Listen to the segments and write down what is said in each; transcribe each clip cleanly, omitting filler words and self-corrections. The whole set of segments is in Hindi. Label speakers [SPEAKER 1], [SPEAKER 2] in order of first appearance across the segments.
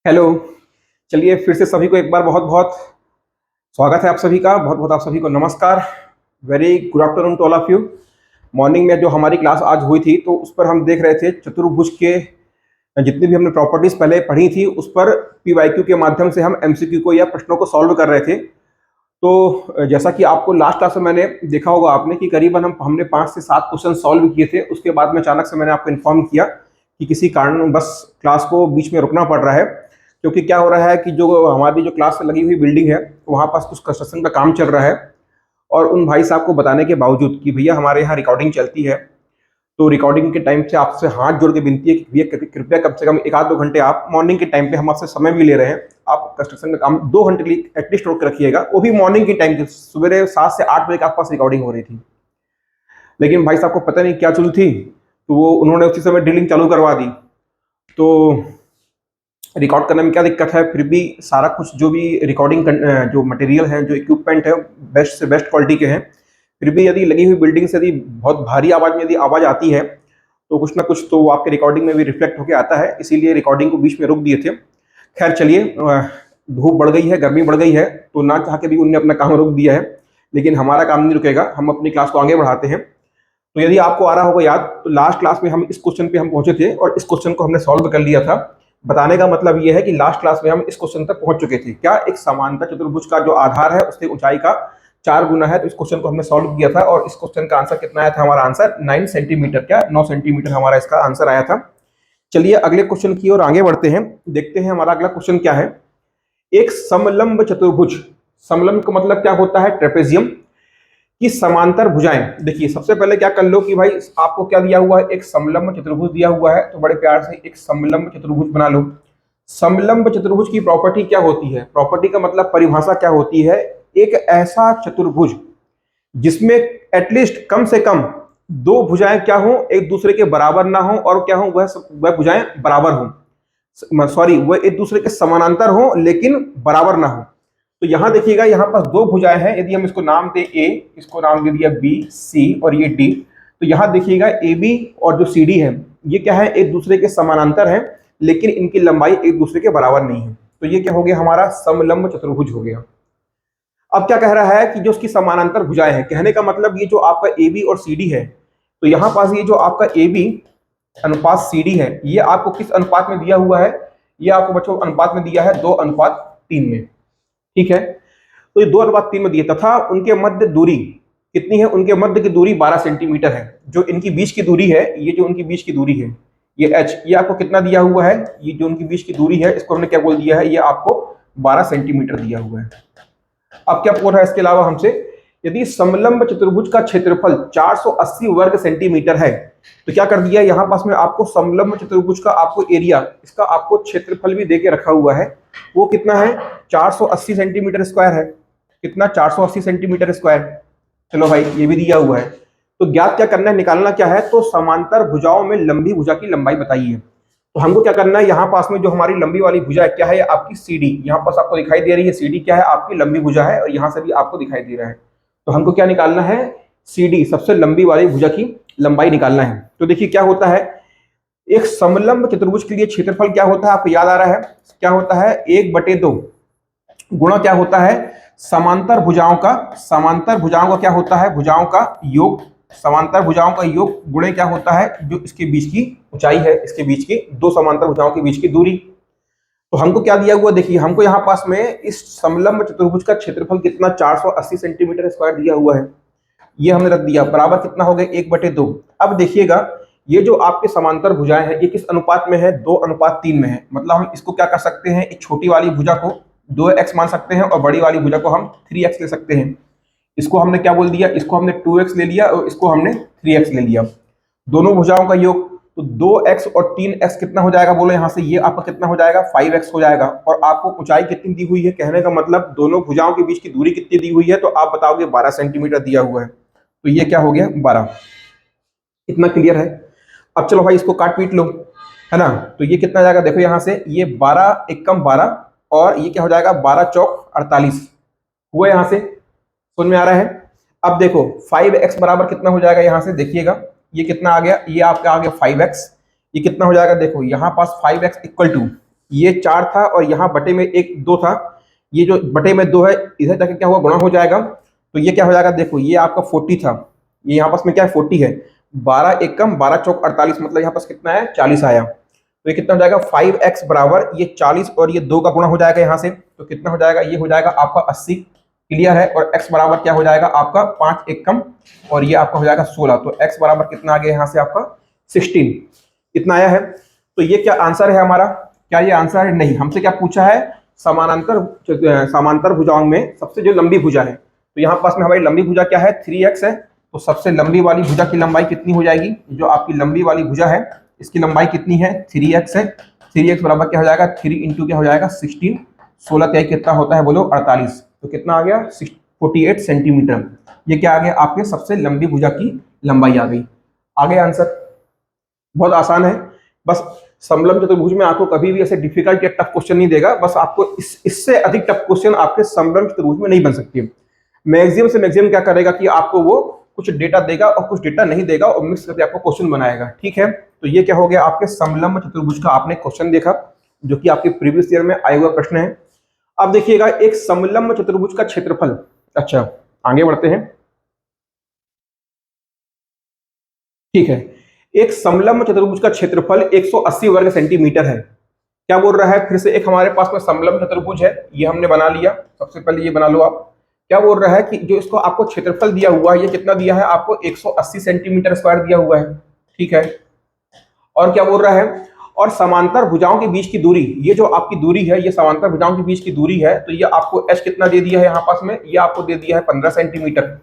[SPEAKER 1] हेलो। चलिए फिर से सभी को एक बार बहुत बहुत स्वागत है आप सभी का। बहुत बहुत आप सभी को नमस्कार। Very good afternoon to all of you. Morning में जो हमारी क्लास आज हुई थी तो उस पर हम देख रहे थे चतुर्भुज के जितनी भी हमने प्रॉपर्टीज पहले पढ़ी थी उस पर पीवाईक्यू के माध्यम से हम एमसीक्यू को या प्रश्नों को सॉल्व कर रहे थे। तो जैसा कि आपको लास्ट क्लास में मैंने देखा होगा आपने कि करीबन हमने 5 से 7 क्वेश्चन सॉल्व किए थे। उसके बाद में अचानक से मैंने आपको इन्फॉर्म किया कि किसी कारण बस क्लास को बीच में रुकना पड़ रहा है, क्योंकि क्या हो रहा है कि जो हमारी जो क्लास से लगी हुई बिल्डिंग है वहाँ पास कुछ कंस्ट्रक्शन का काम चल रहा है। और उन भाई साहब को बताने के बावजूद कि भैया हमारे यहाँ रिकॉर्डिंग चलती है, तो रिकॉर्डिंग के टाइम से आपसे हाथ जोड़ के विनती है कि भैया कृपया कम से कम 1 आध 2 घंटे आप मॉर्निंग के टाइम पे हम आपसे समय भी ले रहे हैं, आप कंस्ट्रक्शन का काम 2 घंटे के लिए एटलीस्ट रोक के रखिएगा, वो भी मॉर्निंग के टाइम के सवेरे 7 से 8 बजे के आसपास रिकॉर्डिंग हो रही थी। लेकिन भाई साहब को पता नहीं क्या चुल थी, तो वो उन्होंने उसी समय ड्रिलिंग चालू करवा दी। तो रिकॉर्ड करने में क्या दिक्कत है, फिर भी सारा कुछ जो भी रिकॉर्डिंग जो मटेरियल है, जो इक्विपमेंट है, बेस्ट से बेस्ट क्वालिटी के हैं। फिर भी यदि लगी हुई बिल्डिंग से यदि बहुत भारी आवाज़ में यदि आवाज़ आती है तो कुछ ना कुछ तो वो आपके रिकॉर्डिंग में भी रिफ्लेक्ट होकर आता है, इसीलिए रिकॉर्डिंग को बीच में रोक दिए थे। खैर चलिए, धूप बढ़ गई है, गर्मी बढ़ गई है, तो ना चाह के भी उनने अपना काम रोक दिया है, लेकिन हमारा काम नहीं रुकेगा, हम अपनी क्लास को आगे बढ़ाते हैं। तो यदि आपको आ रहा होगा याद, तो लास्ट क्लास में हम इस क्वेश्चन पे हम पहुंचे थे और इस क्वेश्चन को हमने सॉल्व कर लिया था। बताने का मतलब ये है कि लास्ट क्लास में हम इस क्वेश्चन तक पहुंच चुके थे। क्या एक समांतर चतुर्भुज का जो आधार है उसकी ऊंचाई का 4 गुना है, तो इस क्वेश्चन को हमने सॉल्व किया था और इस क्वेश्चन का आंसर कितना आया था, हमारा आंसर 9 सेंटीमीटर, क्या 9 सेंटीमीटर हमारा इसका आंसर आया था। चलिए अगले क्वेश्चन की ओर आगे बढ़ते हैं, देखते हैं हमारा अगला क्वेश्चन क्या है। एक समलंब चतुर्भुज, समलंब का मतलब क्या होता है, ट्रेपेजियम की समांतर भुजाएं। देखिए सबसे पहले क्या कर लो कि भाई आपको क्या दिया हुआ है, एक समलंब चतुर्भुज दिया हुआ है, तो बड़े प्यार से एक समलंब चतुर्भुज बना लो। समलंब चतुर्भुज की प्रॉपर्टी क्या होती है, प्रॉपर्टी का मतलब परिभाषा क्या होती है, एक ऐसा चतुर्भुज जिसमें एटलीस्ट कम से कम 2 भुजाएं क्या हो, एक दूसरे के बराबर ना हो, और क्या हो, वह भुजाएं बराबर हो, सॉरी वह एक दूसरे के समानांतर हो लेकिन बराबर ना हो। तो यहां देखिएगा, यहां पास 2 भुजाएं हैं, यदि हम इसको नाम दे ए, इसको नाम दे दिया बी सी और ये डी, तो यहां देखिएगा ए बी और जो सी डी है ये क्या है, एक दूसरे के समानांतर है लेकिन इनकी लंबाई एक दूसरे के बराबर नहीं है। तो ये क्या हो गया, हमारा समलंब चतुर्भुज हो गया। अब क्या कह रहा है कि जो उसकी समानांतर भुजाएं हैं, कहने का मतलब ये जो आपका ए बी और सी डी है, तो यहां पास ये जो आपका ए बी अनुपात सी डी है, ये आपको किस अनुपात में दिया हुआ है, ये आपको बच्चों अनुपात में दिया है 2:3 में। ठीक है, तो ये 2:3 में दिए, तथा उनके मध्य दूरी कितनी है, उनके मध्य की दूरी 12 सेंटीमीटर है। जो इनकी बीच की दूरी है, ये जो उनकी बीच की दूरी है ये h, ये आपको कितना दिया हुआ है, ये जो उनकी बीच की दूरी है इसको हमने क्या बोल दिया है, ये आपको 12 सेंटीमीटर दिया हुआ है। अब क्या पूछ रहा है इसके अलावा हमसे, यदि समलंब चतुर्भुज का क्षेत्रफल 480 वर्ग सेंटीमीटर है, तो क्या कर दिया यहाँ पास में आपको समलंब चतुर्भुज का आपको एरिया, इसका आपको क्षेत्रफल भी देके रखा हुआ है, वो कितना है 480 सेंटीमीटर स्क्वायर है। कितना, 480 सेंटीमीटर स्क्वायर। चलो भाई ये भी दिया हुआ है, तो ज्ञात क्या करना है, निकालना क्या है, तो समांतर भुजाओं में लंबी भुजा की लंबाई बताइए। तो हमको क्या करना है, यहाँ पास में जो हमारी लंबी वाली भुजा है क्या है, आपकी सी डी, यहाँ पास आपको दिखाई दे रही है सी डी, क्या है आपकी लंबी भुजा है, और यहाँ से भी आपको दिखाई दे रहा है। तो हमको क्या निकालना है, सी डी, सबसे लंबी वाली भुजा की लंबाई निकालना है। तो देखिए क्या होता है, एक समलंब चतुर्भुज के लिए क्षेत्रफल क्या होता है, आपको याद आ रहा है, क्या होता है 1/2 गुणा क्या होता है, समांतर भुजाओं का, समांतर भुजाओं का क्या होता है, भुजाओं का योग, समांतर भुजाओं का योग गुणे क्या होता है, जो इसके बीच की ऊंचाई है, इसके बीच की 2 समांतर भुजाओं के बीच की दूरी। तो हमको क्या दिया हुआ, देखिए हमको यहाँ पास में इस समलंब चतुर्भुज का क्षेत्रफल कितना 480 सेंटीमीटर स्क्वायर दिया हुआ है, ये हमने रख दिया, बराबर कितना हो गया 1/2। अब देखिएगा ये जो आपके समांतर भुजाएं हैं ये किस अनुपात में है, 2:3 में है। मतलब हम इसको क्या कर सकते हैं, एक छोटी वाली भुजा को 2x मान सकते हैं और बड़ी वाली भुजा को हम 3x ले सकते हैं। इसको हमने क्या बोल दिया, इसको हमने 2x ले लिया और इसको हमने 3x ले लिया, दोनों भुजाओं का योग। तो 2x और 3x कितना हो जाएगा, बोलो यहाँ से, ये आपका कितना हो जाएगा 5x हो जाएगा। और आपको ऊंचाई कितनी दी हुई है, कहने का मतलब दोनों भुजाओं के बीच की दूरी कितनी दी हुई है, तो आप बताओगे 12 सेंटीमीटर दिया हुआ है, तो ये क्या हो गया 12। इतना क्लियर है। अब चलो भाई इसको काट पीट लो, है ना, तो ये कितना जाएगा, देखो यहाँ से ये 12 एकम 12 और ये क्या हो जाएगा 12 चौक 48 हुआ, यहाँ से समझ में आ रहा है। अब देखो 5x बराबर कितना हो जाएगा, यहाँ से देखिएगा ये कितना आ गया, ये आपका आ गया 5x, ये कितना हो जाएगा, देखो यहाँ पास 5x इक्वल टू, ये 4 था और यहाँ बटे में एक 2 था, ये जो बटे में 2 है इधर तक क्या हुआ, गुणा हो जाएगा। तो ये क्या हो जाएगा, देखो ये आपका 40 था, ये यहाँ पास में क्या है 40 है, 12 एकम 12 चौक 48, मतलब यहाँ पास कितना है 40 आया। तो ये कितना हो जाएगा 5x बराबर ये 40 और ये 2 का गुणा हो जाएगा यहाँ से, तो कितना हो जाएगा, ये हो जाएगा आपका 80। क्लियर है। और x बराबर क्या हो जाएगा आपका 5 एकम और ये आपका हो जाएगा 16। तो x बराबर कितना आ गया यहाँ से आपका 16, इतना आया है। तो ये क्या आंसर है हमारा, क्या ये आंसर है, नहीं, हमसे क्या पूछा है, समांतर भुजाओं में सबसे जो लंबी भुजा है। तो यहाँ पास में हमारी लंबी भुजा क्या है 3x है, तो सबसे लंबी वाली भुजा की लंबाई कितनी हो जाएगी, जो आपकी लंबी वाली भुजा है इसकी लंबाई कितनी है 3x है। 3x बराबर क्या हो जाएगा 3 इंटू क्या हो जाएगा 16, 16 त्याई कितना होता है बोलो 48, तो कितना आ गया 48 सेंटीमीटर। ये क्या आ गया आपके सबसे लंबी भुजा की लंबाई आ गई। आगे आंसर बहुत आसान है, बस समलंब चतुर्भुज में आपको कभी भी ऐसे डिफिकल्ट या टफ क्वेश्चन नहीं देगा, बस आपको इससे अधिक टफ क्वेश्चन आपके समलंब चतुर्भुज में नहीं बन सकती। मैक्सिमम से मैक्सिमम क्या करेगा कि आपको वो कुछ डेटा देगा और कुछ डेटा नहीं देगा और मिक्स करके आपको क्वेश्चन बनाएगा। ठीक है, तो ये क्या हो गया आपके समलंब चतुर्भुज का आपने क्वेश्चन देखा, जो कि आपके प्रीवियस ईयर में आया हुआ प्रश्न है। अब देखिएगा एक समलंब चतुर्भुज का क्षेत्रफल, अच्छा आगे बढ़ते हैं। ठीक है, एक समलंब चतुर्भुज का क्षेत्रफल 180 वर्ग सेंटीमीटर है। क्या बोल रहा है, फिर से एक हमारे पास में समलंब चतुर्भुज है, ये हमने बना लिया, सबसे पहले ये बना लो आप। क्या बोल रहा है कि जो इसको आपको क्षेत्रफल दिया हुआ है ये कितना दिया है आपको 180 सेंटीमीटर स्क्वायर दिया हुआ है। ठीक है, और क्या बोल रहा है, और समांतर भुजाओं के बीच की दूरी, ये जो आपकी दूरी है ये समांतर भुजाओं के बीच की दूरी है, तो ये आपको h कितना दे दिया है यहाँ पास में, ये आपको दे दिया है 15 सेंटीमीटर।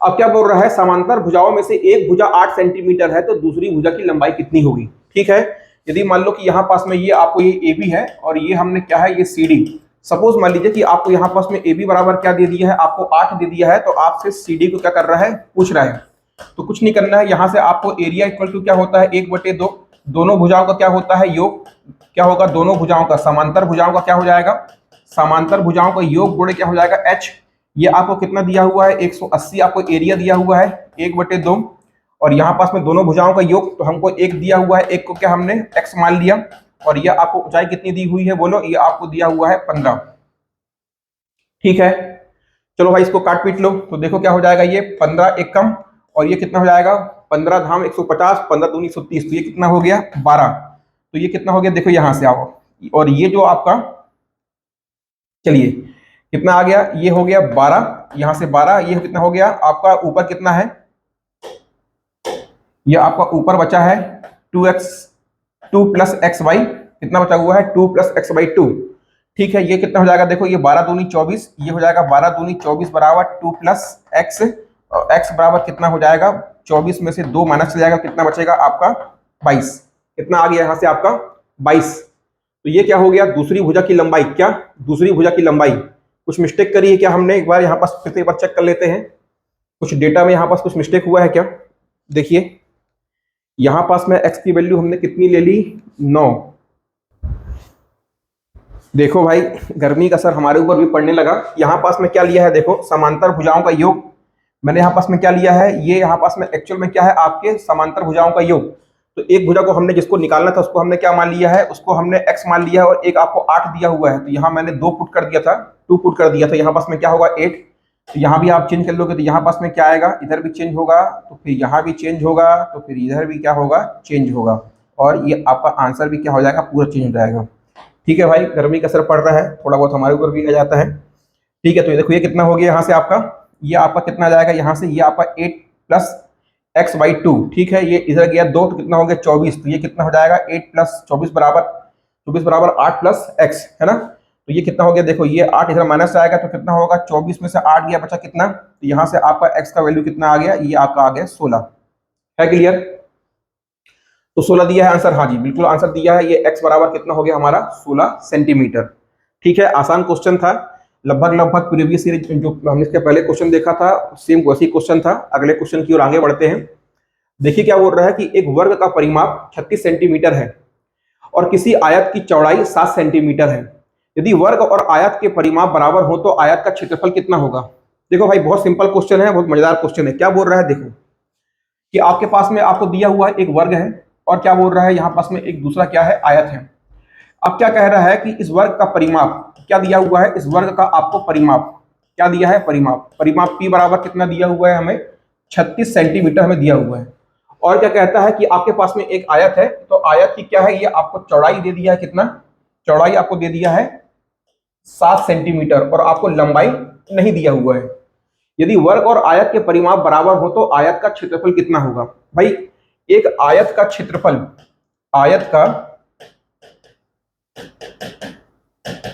[SPEAKER 1] अब क्या बोल रहा है, समांतर भुजाओं में से एक भुजा 8 सेंटीमीटर है तो दूसरी भुजा की लंबाई कितनी होगी। ठीक है, यदि मान लो कि यहाँ पास में ये आपको ये AB है और ये हमने क्या है ये CD, सपोज मान लीजिए कि आपको यहाँ पास में AB बराबर क्या दे दिया है आपको 8 दे दिया है, तो आपसे CD को क्या कर रहा है पूछ रहा है। तो कुछ नहीं करना है, यहाँ से आपको एरिया इक्वल टू क्या होता है 1/2, दोनों भुजाओं का क्या होता है योग, क्या होगा दोनों भुजाओं का, समांतर भुजाओं का क्या हो जाएगा, समांतर भुजाओं का योग गुणे क्या हो जाएगा h। ये आपको कितना दिया हुआ है 180 आपको एरिया दिया हुआ है 1/2, और यहाँ पास में दोनों भुजाओं का योग, तो हमको एक दिया हुआ है, एक को क्या हमने x मान लिया, और ये आपको ऊंचाई कितनी दी हुई है बोलो, ये आपको दिया हुआ है 15। ठीक है, चलो भाई इसको काट पीट लो, तो देखो क्या हो जाएगा ये 15 एकम और ये कितना हो जाएगा 15 धाम 150, 15 दूनी 130, तो ये कितना हो गया 12। तो ये कितना हो गया देखो यहाँ से आओ, और ये जो आपका चलिए कितना आ गया, ये हो गया 12, यहाँ से 12, ये कितना हो गया आपका ऊपर कितना है, ये आपका ऊपर बचा है 2 प्लस एक्स वाई, कितना बचा हुआ है 2 प्लस एक्स बाई 2। ठीक है, ये कितना हो जाएगा देखो, ये 12 दूनी 24, ये हो जाएगा 12 दूनी 24 बराबर 2 प्लस एक्स, और एक्स बराबर कितना हो जाएगा 24 में से 2 माइनस चल जाएगा, कितना बचेगा आपका 22। कितना आ गया यहाँ से आपका 22। तो ये क्या हो गया दूसरी भुजा की लंबाई, क्या दूसरी भुजा की लंबाई, कुछ मिस्टेक करी है क्या हमने, एक बार यहाँ पास फिर से एक बार चेक कर लेते हैं, कुछ डेटा में यहाँ पास कुछ मिस्टेक हुआ है क्या। देखिए यहाँ पास में x की वैल्यू हमने कितनी ले ली 9। देखो भाई गर्मी का असर हमारे ऊपर भी पड़ने लगा, यहाँ पास में क्या लिया है देखो समांतर भुजाओं का योग, मैंने यहाँ पास में क्या लिया है, ये यहाँ पास में एक्चुअल में क्या है आपके समांतर भुजाओं का योग। तो एक भुजा को हमने जिसको निकालना था उसको हमने क्या मान लिया है, उसको हमने x मान लिया है, और एक आपको 8 दिया हुआ है, तो यहाँ मैंने 2 पुट कर दिया था, 2 पुट कर दिया था, यहाँ पास में क्या होगा 8। तो यहाँ भी आप चेंज कर लोगे तो यहाँ पास में क्या आएगा, इधर भी चेंज होगा, तो फिर यहाँ भी चेंज होगा, तो फिर इधर भी क्या होगा चेंज होगा, और ये आपका आंसर भी क्या हो जाएगा पूरा चेंज हो जाएगा। ठीक है भाई, गर्मी का असर पड़ रहा है थोड़ा बहुत हमारे ऊपर भी आ जाता है। ठीक है, तो ये देखो ये कितना हो गया यहाँ से आपका, ये आपका कितना आ जाएगा यहाँ से, ये आपका 8 प्लस एक्स बाई 2। ठीक है, ये इधर गया 2 तो कितना हो गया 24, तो ये कितना हो जाएगा 8 प्लस 24 बराबर 8 प्लस एक्स, है ना। तो ये कितना हो गया देखो, ये 8 इधर माइनस आएगा तो कितना होगा 24 में से 8 गया बचा कितना, तो यहाँ से आपका x का वैल्यू कितना आ गया, ये आपका आ गया 16। है क्लियर, तो 16 दिया है आंसर, हाँ जी बिल्कुल आंसर दिया है, ये x बराबर कितना हो गया हमारा 16 सेंटीमीटर। ठीक है, आसान क्वेश्चन था, लगभग प्रीवियस ईयर जो हमने इसके पहले क्वेश्चन देखा था सेम वैसी क्वेश्चन था। अगले क्वेश्चन की ओर आगे बढ़ते हैं। देखिए क्या बोल रहा है कि एक वर्ग का परिमाप 36 सेंटीमीटर है और किसी आयत की चौड़ाई 7 सेंटीमीटर है। यदि वर्ग और आयत के परिमाप बराबर हो तो आयत का क्षेत्रफल कितना होगा। देखो भाई बहुत सिंपल क्वेश्चन है, बहुत मजेदार क्वेश्चन है। क्या बोल रहा है देखो कि आपके पास में आपको दिया हुआ एक वर्ग है और क्या बोल रहा है यहाँ पास में एक दूसरा क्या है आयत है। अब क्या कह रहा है कि इस वर्ग का परिमाप क्या दिया हुआ है, इस वर्ग का आपको परिमाप क्या दिया है, परिमाप p बराबर कितना दिया हुआ है हमें, 36 सेंटीमीटर हमें दिया हुआ है। और क्या कहता है कि आपके पास में एक आयत है, तो आयत की क्या है, ये आपको चौड़ाई दे दिया है, कितना चौड़ाई आपको दे दिया है 7 सेंटीमीटर, और आपको लंबाई नहीं दिया हुआ है। यदि वर्ग और आयत के परिमाप बराबर हो तो आयत का क्षेत्रफल कितना होगा। भाई एक आयत का क्षेत्रफल, आयत का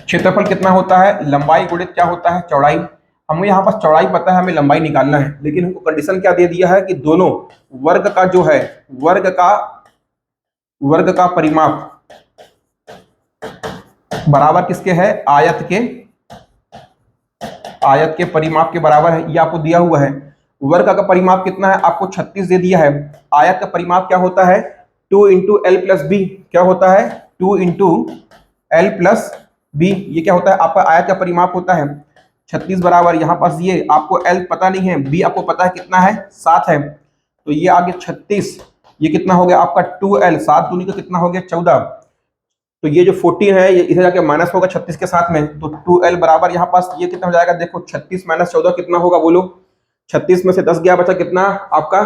[SPEAKER 1] क्षेत्रफल कितना होता है, लंबाई गुणित क्या होता है, चौड़ाई। हमें यहाँ पास चौड़ाई पता है, हमें लंबाई निकालना है, लेकिन हमको कंडीशन क्या दे दिया है कि दोनों वर्ग का जो है, वर्ग का परिमाप बराबर किसके है, आयत के परिमाप के बराबर है। ये आपको दिया हुआ है। वर्ग का परिमाप कितना है, आपको 36 दे दिया है। आयत का परिमाप क्या होता है, 2 इंटू एल प्लस बी, क्या होता है 2 इंटू एल प्लस बी। ये क्या होता है, आपका आयत का परिमाप होता है 36 बराबर, यहाँ पास ये आपको एल पता नहीं है, बी आपको पता है कितना है 7 है, तो ये आगे 36, ये कितना हो गया आपका 2l, 7 दूनी का कितना हो गया 14, तो ये जो 14 है ये इधर जाके माइनस होगा 36 के साथ में, तो 2l बराबर यहाँ पास ये कितना हो जाएगा, देखो 36 माइनस 14 कितना होगा बोलो, 36 में से 10 गया बचा कितना आपका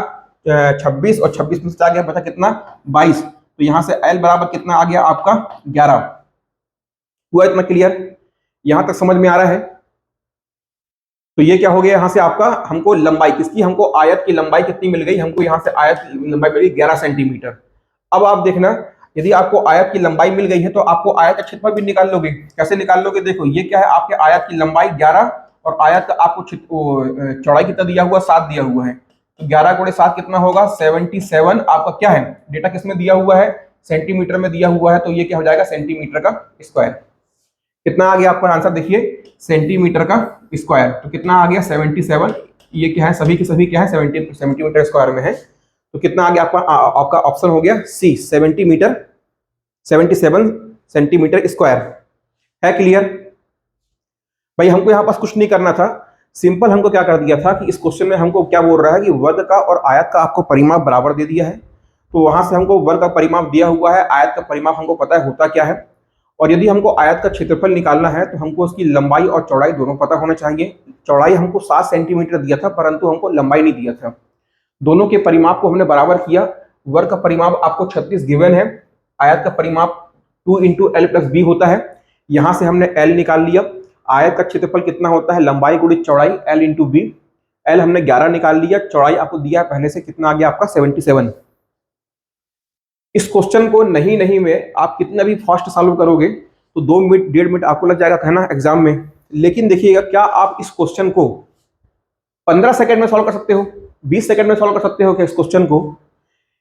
[SPEAKER 1] 26, और 26 में से 4 गया बचा कितना 22, तो यहाँ से l बराबर कितना आ गया आपका 11। हुआ इतना क्लियर, यहां तक समझ में आ रहा है। तो ये क्या हो गया, यहां से आपका हमको लंबाई किसकी, हमको आयत की लंबाई कितनी मिल गई, हमको यहां से आयत की लंबाई मिल गई 11 सेंटीमीटर। अब आप देखना, यदि आपको आयत की लंबाई मिल गई है तो आपको आयत का क्षेत्रफल भी निकाल लोगे। कैसे निकाल लोगे, देखो ये क्या है, आपके आयत की लंबाई 11 और आयत का आपको चौड़ाई कितना दिया हुआ, 7 दिया हुआ है, तो 11 गुणे 7 कितना होगा 77। आपका क्या है, डेटा किसमें दिया हुआ है, सेंटीमीटर में दिया हुआ है, तो ये क्या हो जाएगा सेंटीमीटर का स्क्वायर। कितना आ गया आपका आंसर, देखिए सेंटीमीटर का स्क्वायर, तो कितना आ गया 77। ये क्या है, सभी के सभी क्या है 70 सेंटीमीटर स्क्वायर में है, तो कितना आ गया आपका ऑप्शन हो गया सी, 77 सेंटीमीटर स्क्वायर। है क्लियर। भाई हमको यहाँ पास कुछ नहीं करना था, सिंपल हमको क्या कर दिया था कि इस क्वेश्चन में हमको क्या बोल रहा है कि वर्ग का और आयत का आपको परिमाप बराबर दे दिया है, तो वहां से हमको वर्ग का परिमाप दिया हुआ है, आयत का परिमाप हमको पता है होता क्या है, और यदि हमको आयत का क्षेत्रफल निकालना है तो हमको उसकी लंबाई और चौड़ाई दोनों पता होना चाहिए। चौड़ाई हमको 7 सेंटीमीटर दिया था, परंतु हमको लंबाई नहीं दिया था। दोनों के परिमाप को हमने बराबर किया। वर्ग का परिमाप आपको 36 गिवन है, आयत का परिमाप 2 इंटू एल प्लस बी होता है, यहां से हमने एल निकाल लिया। आयत का क्षेत्रफल कितना होता है, लंबाई गुणित चौड़ाई, एल इंटू बी। एल हमने 11 निकाल लिया, चौड़ाई आपको दिया पहले से, कितना आ गया आपका 77। इस क्वेश्चन को नहीं में आप कितना भी फास्ट सॉल्व करोगे तो 2 मिनट 1.5 मिनट आपको लग जाएगा कहना एग्जाम में, लेकिन देखिएगा क्या आप इस क्वेश्चन को 15 सेकंड में सॉल्व कर सकते हो, 20 सेकंड में सॉल्व कर सकते हो क्या इस क्वेश्चन को।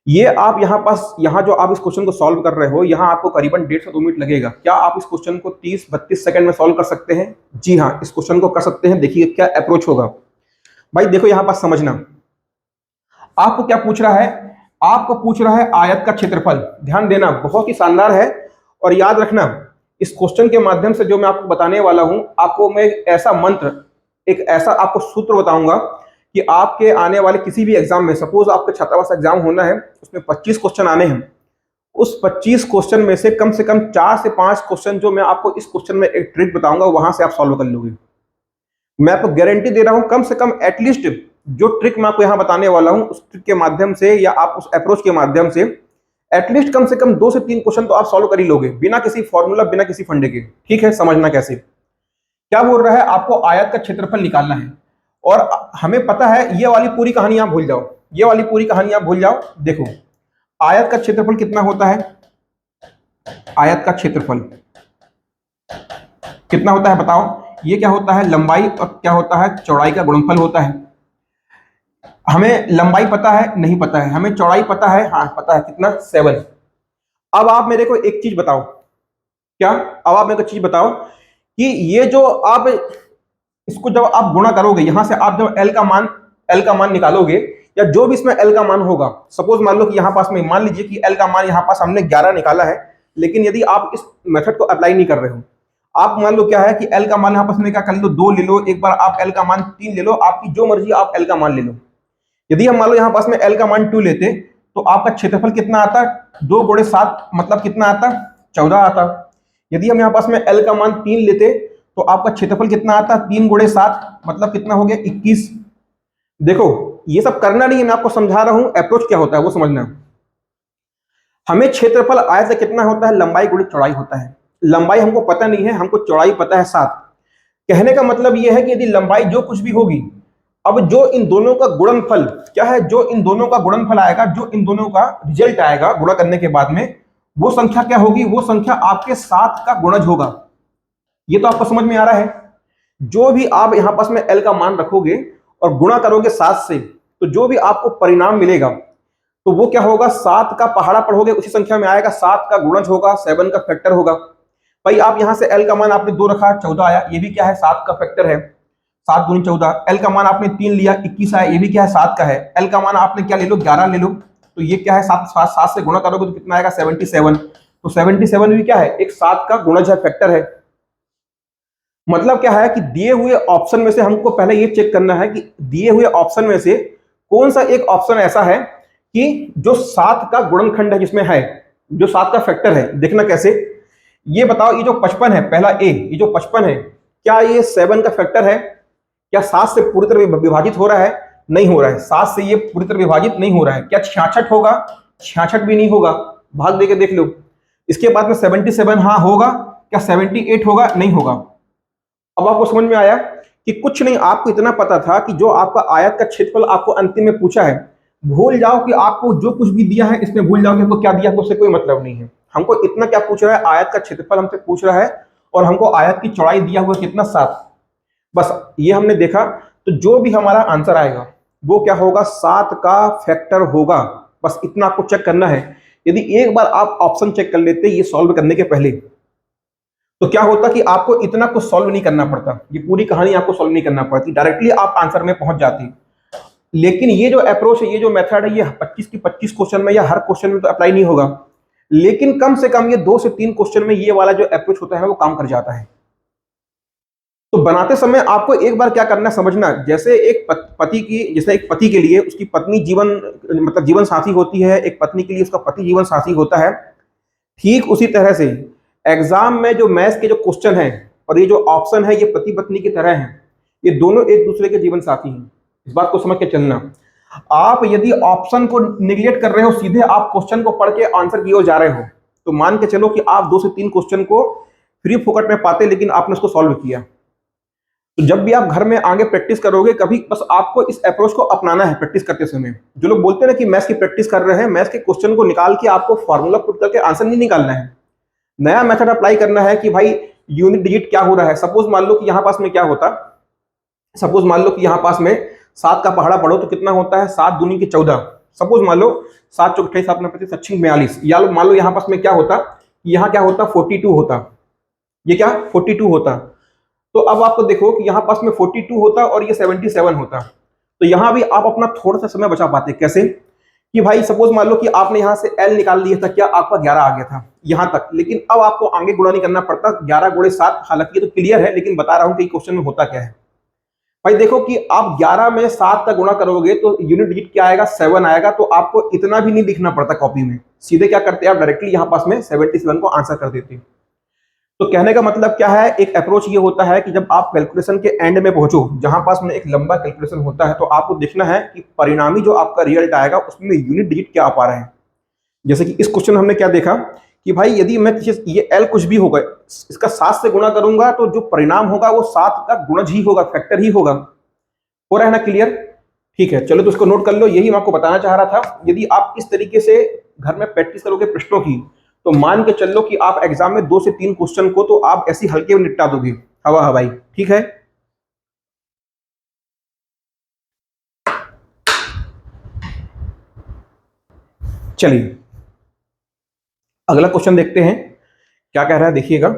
[SPEAKER 1] ये आप यहाँ जो आप इस क्वेश्चन को सॉल्व कर रहे हो, यहाँ आपको करीबन 1.5 से 2 मिनट लगेगा। क्या आप इस क्वेश्चन को 30-32 सेकंड में सॉल्व कर सकते हैं? जी हाँ, इस क्वेश्चन को कर सकते हैं। देखिए क्या अप्रोच होगा। भाई देखो यहाँ पास समझना, आपको क्या पूछ रहा है, आपको पूछ रहा है आयत का क्षेत्रफल। ध्यान देना, बहुत ही शानदार है। और याद रखना, इस क्वेश्चन के माध्यम से जो मैं आपको बताने वाला हूं, आपको मैं ऐसा मंत्र, एक ऐसा आपको सूत्र बताऊंगा कि आपके आने वाले किसी भी एग्जाम में, सपोज आपका छात्रावास एग्जाम होना है, उसमें 25 क्वेश्चन आने हैं, उस 25 क्वेश्चन में से कम 4 से 5 क्वेश्चन जो मैं आपको इस क्वेश्चन में एक ट्रिक बताऊंगा, वहां से आप सॉल्व कर लोगे। मैं आपको गारंटी दे रहा हूं, कम से कम एटलीस्ट जो ट्रिक मैं आपको यहां बताने वाला हूं, उस ट्रिक के माध्यम से या आप उस अप्रोच के माध्यम से एटलीस्ट कम से कम 2 से 3 क्वेश्चन तो आप सॉल्व कर ही लोगे, बिना किसी फॉर्मूला, बिना किसी फंडे के। ठीक है, समझना कैसे। क्या बोल रहा है, आपको आयत का क्षेत्रफल निकालना है, और हमें पता है, ये वाली पूरी कहानी आप भूल जाओ, ये वाली पूरी कहानी आप भूल जाओ। देखो आयत का क्षेत्रफल कितना होता है, आयत का क्षेत्रफल कितना होता है बताओ। ये क्या होता है, लंबाई, और क्या होता है, चौड़ाई का गुणनफल होता है। हमें लंबाई पता है, नहीं पता है, हमें चौड़ाई पता है, हाँ पता है, कितना 7। अब आप मेरे को एक चीज बताओ, क्या, अब आप मेरे को चीज बताओ कि ये जो आप इसको जब आप गुणा करोगे, यहां से आप जब एल का मान निकालोगे, या जो भी इसमें एल का मान होगा, सपोज मान लो कि यहां पास में, मान लीजिए कि एल का मान यहां पास हमने 11 निकाला है, लेकिन यदि आप इस मेथड को अप्लाई नहीं कर रहे हो, आप मान लो क्या है कि एल का मान यहां पास में क्या कर लो, 2 ले लो, एक बार आप एल का मान 3 ले लो, आपकी जो मर्जी आप एल का मान ले लो। यदि हम मान लो यहां पास में एल का मान 2 लेते, तो आपका क्षेत्रफल कितना आता, 2 गुणे 7 मतलब कितना आता, 14 आता। यदि हम यहाँ पास में L का मान 3 लेते तो आपका क्षेत्रफल कितना आता है, 3 गुणे 7 मतलब कितना हो गया 21। देखो ये सब करना नहीं है, मैं आपको समझा रहा हूं अप्रोच क्या होता है वो समझना। हमें क्षेत्रफल आयत से कितना होता है, लंबाई गुणित चौड़ाई होता है। लंबाई हमको पता नहीं है, हमको चौड़ाई पता है 7। कहने का मतलब यह है कि यदि लंबाई जो कुछ भी होगी, अब जो इन दोनों का गुणनफल क्या है, जो इन दोनों का गुणनफल आएगा, जो इन दोनों का रिजल्ट आएगा गुणा करने के बाद में, वो संख्या क्या होगी, वो संख्या आपके 7 का गुणज होगा। ये तो आपको समझ में आ रहा है। जो भी आप यहां पास में L का मान रखोगे और गुणा करोगे 7 से, तो जो भी आपको परिणाम मिलेगा तो वो क्या होगा, 7 का पहाड़ा पढ़ोगे उसी संख्या में आएगा, 7 का गुणज होगा, 7 का फैक्टर होगा। भाई आप यहां से L का मान आपने 2 रखा, 14 आया, ये भी क्या है 7 का फैक्टर है, 7 दूनी 14। L का मान आपने 3 लिया, 21 आया, ये भी क्या है 7 का है। L का मान आपने क्या ले लो, 11 ले लो, तो ये क्या है 7 से गुणा करोगे तो कितना आएगा 77। तो 77 भी क्या है, एक 7 का गुणज है, फैक्टर है। मतलब क्या है कि दिए हुए ऑप्शन में से हमको पहले ये चेक करना है कि दिए हुए ऑप्शन में से कौन सा एक ऑप्शन ऐसा है कि जो 7 का गुणनखंड है, जिसमें है जो 7 का फैक्टर है। देखना कैसे, ये बताओ, ये जो 55 है, पहला ए, ये जो 55 है, क्या ये 7 का फैक्टर है? क्या 7 से पूरी तरह विभाजित हो रहा है? नहीं हो रहा है, 7 से ये पूरी तरह विभाजित नहीं हो रहा है। क्या 66 होगा? 66 भी नहीं होगा, भाग देके देख लो। इसके बाद में 77 हाँ होगा, क्या 78 होगा? नहीं होगा। अब आपको समझ में आया कि कुछ नहीं, आपको इतना पता था कि जो आपका आयत का क्षेत्रफल आपको अंतिम में पूछा है, भूल जाओ कि आपको जो कुछ भी दिया है इसमें, भूल जाओ कि हमको क्या दिया है, उससे कोई मतलब नहीं है। हमको इतना क्या पूछ रहा है, आयत का क्षेत्रफल हमसे पूछ रहा है और हमको आयत की चौड़ाई दिया हुआ कितना, 7। बस ये हमने देखा, तो जो भी हमारा आंसर आएगा वो क्या होगा, 7 का फैक्टर होगा। बस इतना आपको चेक करना है। यदि एक बार आप ऑप्शन चेक कर लेते ये सॉल्व करने के पहले, तो क्या होता कि आपको इतना कुछ सॉल्व नहीं करना पड़ता, ये पूरी कहानी आपको सॉल्व नहीं करना पड़ती, डायरेक्टली आप आंसर में पहुंच जाते। लेकिन ये जो अप्रोच है, ये जो मेथड है, ये 25 की 25 क्वेश्चन में या हर क्वेश्चन में तो अप्लाई नहीं होगा, लेकिन कम से कम ये 2 से 3 क्वेश्चन में ये वाला जो अप्रोच होता है वो काम कर जाता है। तो बनाते समय आपको एक बार क्या करना है, समझना, जैसे एक पति की, जैसे एक पति के लिए उसकी पत्नी जीवन मतलब जीवन साथी होती है, एक पत्नी के लिए उसका पति जीवन साथी होता है, ठीक उसी तरह से एग्जाम में जो मैथ्स के जो क्वेश्चन है और ये जो ऑप्शन है, ये पति पत्नी की तरह हैं, ये दोनों एक दूसरे के जीवन साथी हैं। इस बात को समझ के चलना। आप यदि ऑप्शन को निगलेक्ट कर रहे हो, सीधे आप क्वेश्चन को पढ़ के आंसर की ओर जा रहे हो, तो मान के चलो कि आप 2 से 3 क्वेश्चन को फ्री फोकट में पाते, लेकिन आपने उसको सॉल्व किया। तो जब भी आप घर में आगे प्रैक्टिस करोगे, कभी बस आपको इस अप्रोच को अपनाना है प्रैक्टिस करते समय। जो लोग बोलते हैं ना कि मैथ्स की प्रैक्टिस कर रहे हैं, मैथ्स के क्वेश्चन को निकाल के आपको फॉर्मूला पुट करके आंसर नहीं निकालना है, नया मेथड अप्लाई करना है कि भाई यूनिट डिजिट क्या हो रहा है। सपोज मान लो कि यहां पास में क्या होता, सपोज मान लो कि यहां पास में 7 का पहाड़ा पढ़ो तो कितना होता है, 7 दूनी की 14। सपोज मान लो 7 चौक 28, 7 25 अच्छी 42, या मान लो यहां पास में क्या होता, यहां क्या होता 42 होता, ये क्या 42 होता। तो अब आपको देखो कि यहां पास में 42 होता और ये 77 होता, तो यहां भी आप अपना थोड़ा सा समय बचा पाते। कैसे कि भाई सपोज मान लो कि आपने यहां से L निकाल लिया था, क्या आपका 11 आ गया था यहां तक, लेकिन अब आपको आगे गुणा नहीं करना पड़ता, 11 गुणे 7, हालांकि ये तो क्लियर है, लेकिन बता रहा हूं कि क्वेश्चन में होता क्या है। भाई देखो कि आप 11 में 7 का गुणा करोगे तो यूनिट डिजिट क्या आएगा, 7 आएगा, तो आपको इतना भी नहीं लिखना पड़ता कॉपी में, सीधे क्या करते हैं आप डायरेक्टली यहां पास में 77 को आंसर कर देते हैं। तो कहने का मतलब क्या है, एक अप्रोच ये होता है कि जब आप कैलकुलेशन के एंड में पहुंचो, जहां पास में एक लंबा कैलकुलेशन होता है, तो आपको देखना है कि परिणामी जो आपका रिजल्ट आएगा उसमें यूनिट डिजिट क्या आ पा रहे हैं। जैसे कि इस क्वेश्चन हमने क्या देखा कि भाई यदि मैं ये L कुछ भी होगा, इसका 7 से गुणा करूंगा तो जो परिणाम होगा वो 7 का गुणज ही होगा, फैक्टर ही होगा। हो रहा है ना क्लियर? ठीक है, चलो तो इसको नोट कर लो, यही मैं आपको बताना चाह रहा था। यदि आप इस तरीके से घर में प्रैक्टिस करोगे प्रश्नों की, तो मान के चलो कि आप एग्जाम में 2 से 3 क्वेश्चन को तो आप ऐसी हल्के में निपटा दोगे, हवा हवाई। ठीक है, चलिए अगला क्वेश्चन देखते हैं क्या कह रहा है, देखिएगा।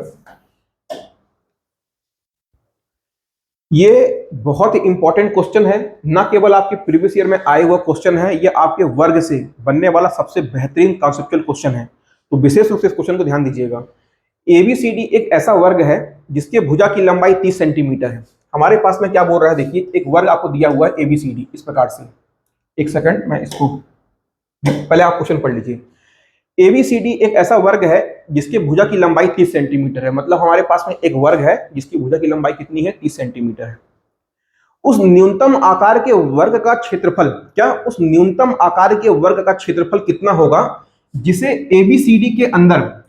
[SPEAKER 1] ये बहुत ही इंपॉर्टेंट क्वेश्चन है, ना केवल आपके प्रीवियस ईयर में आए हुआ क्वेश्चन है, ये आपके वर्ग से बनने वाला सबसे बेहतरीन कॉन्सेप्चुअल क्वेश्चन है। तो विशेष रूप से इस क्वेश्चन को ध्यान दीजिएगा। एबीसीडी एक ऐसा वर्ग है जिसके भुजा की लंबाई 30 सेंटीमीटर है। हमारे पास में क्या बोल रहा है, देखिए एक वर्ग आपको दिया हुआ है एबीसीडी इस प्रकार से। एक सेकंड, मैं इसको पहले आप क्वेश्चन पढ़ लीजिए। एबीसीडी एक ऐसा वर्ग है जिसकी भुजा की लंबाई 30 सेंटीमीटर है। मतलब हमारे पास में एक वर्ग है जिसकी भुजा की लंबाई कितनी है, 30 सेंटीमीटर है। उस न्यूनतम आकार के वर्ग का क्षेत्रफल, क्या उस न्यूनतम आकार के वर्ग का क्षेत्रफल कितना होगा जिसे एबीसीडी के अंदर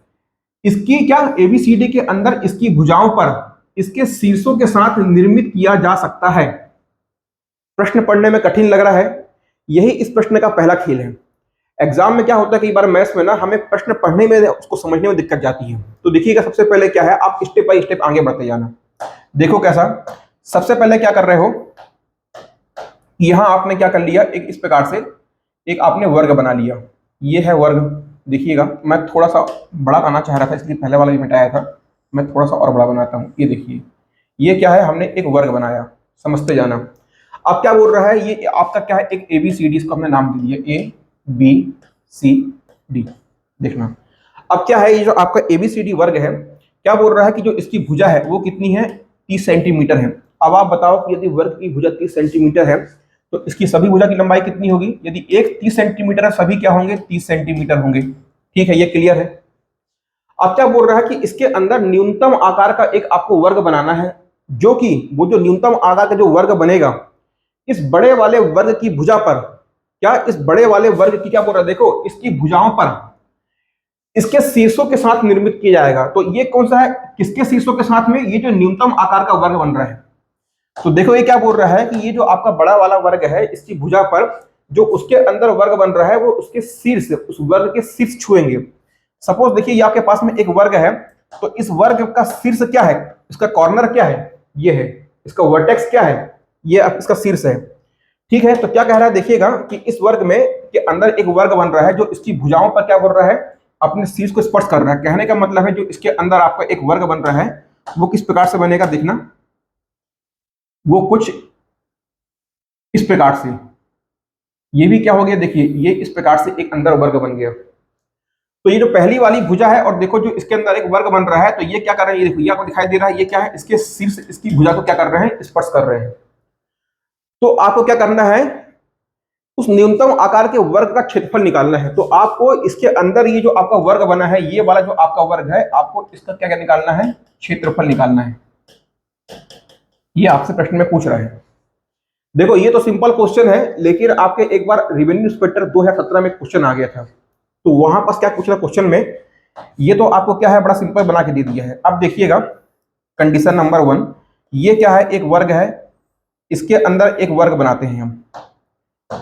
[SPEAKER 1] इसकी क्या एबीसीडी के अंदर इसकी भुजाओं पर इसके शीर्षों के साथ निर्मित किया जा सकता है। प्रश्न पढ़ने में कठिन लग रहा है, यही इस प्रश्न का पहला खेल है। एग्जाम में क्या होता है, कई बार मैथ्स में ना हमें प्रश्न पढ़ने में उसको समझने में दिक्कत जाती है। तो देखिएगा सबसे पहले क्या है, आप स्टेप बाय स्टेप आगे बढ़ते जाना। देखो कैसा, सबसे पहले क्या कर रहे हो, यहां आपने क्या कर लिया, एक इस प्रकार से एक आपने वर्ग बना लिया। ये है वर्ग, देखिएगा मैं थोड़ा सा बड़ा बनाना चाह रहा था इसलिए पहले वाला भी मिटाया था, मैं थोड़ा सा और बड़ा बनाता हूं। ये देखिए, ये क्या है, हमने एक वर्ग बनाया, समझते जाना। अब क्या बोल रहा है, ये आपका क्या है, एक एबीसीडी, इसको हमने नाम दे दिया ए बी सी डी। देखना अब क्या है, ये जो आपका एबीसीडी वर्ग है, क्या बोल रहा है कि जो इसकी भुजा है वो कितनी है, 30 सेंटीमीटर है। अब आप बताओ कि यदि वर्ग की भुजा 30 सेंटीमीटर है तो इसकी सभी भुजा की लंबाई कितनी होगी। यदि एक 30 सेंटीमीटर है, सभी क्या होंगे, 30 सेंटीमीटर होंगे। ठीक है, ये क्लियर है। अब क्या बोल रहा है कि इसके अंदर न्यूनतम आकार का एक आपको वर्ग बनाना है, जो कि वो जो न्यूनतम आकार का जो वर्ग बनेगा, इस बड़े वाले वर्ग की भुजा पर, क्या इस बड़े वाले वर्ग की क्या बोल रहा है, देखो इसकी भुजाओं पर इसके शीर्षों के साथ निर्मित किया जाएगा। तो ये कौन सा है, किसके शीर्षों के साथ में, ये जो न्यूनतम आकार का वर्ग बन रहा है। तो देखो ये क्या बोल रहा है कि ये जो आपका बड़ा वाला वर्ग है, इसकी भुजा पर जो उसके अंदर वर्ग बन रहा है वो उसके शीर्ष, उस वर्ग के शीर्ष छुएंगे। सपोज देखिए ये आपके पास में एक वर्ग है, तो इस वर्ग का शीर्ष क्या है, इसका कॉर्नर क्या है, ये है, इसका वर्टेक्स क्या है, ये इसका शीर्ष है। ठीक है, तो क्या कह रहा है, देखिएगा कि इस वर्ग में के अंदर एक वर्ग बन रहा है जो इसकी भुजाओं पर क्या बोल रहा है, अपने शीर्ष को स्पर्श कर रहा है। कहने का मतलब है जो इसके अंदर आपका एक वर्ग बन रहा है वो किस प्रकार से बनेगा, देखना वो कुछ इस प्रकार से, ये भी क्या हो गया, देखिए ये इस प्रकार से एक अंदर वर्ग बन गया। तो ये जो पहली वाली भुजा है, और देखो जो इसके अंदर एक वर्ग बन रहा है, तो ये क्या कर रहे हैं, ये देखो ये आपको दिखाई दे रहा है, ये क्या है, इसके शीर्ष इसकी भुजा को क्या कर रहे हैं, स्पर्श कर रहे हैं। तो आपको क्या करना है, उस न्यूनतम आकार के वर्ग का क्षेत्रफल निकालना है। तो आपको इसके अंदर ये जो आपका वर्ग बना है, ये वाला जो आपका वर्ग है, आपको इसका क्या क्या निकालना है, क्षेत्रफल निकालना है। ये आपसे प्रश्न में पूछ रहा है। देखो ये तो सिंपल क्वेश्चन है, लेकिन आपके एक बार रेवेन्यू इंस्पेक्टर 2017 में क्वेश्चन आ गया था, तो वहां पास क्या पूछ रहा क्वेश्चन में, ये तो आपको क्या है, बड़ा सिंपल बना के दे दिया है। अब देखिएगा कंडीशन नंबर 1, ये क्या है, एक वर्ग है, इसके अंदर एक वर्ग बनाते हैं हम।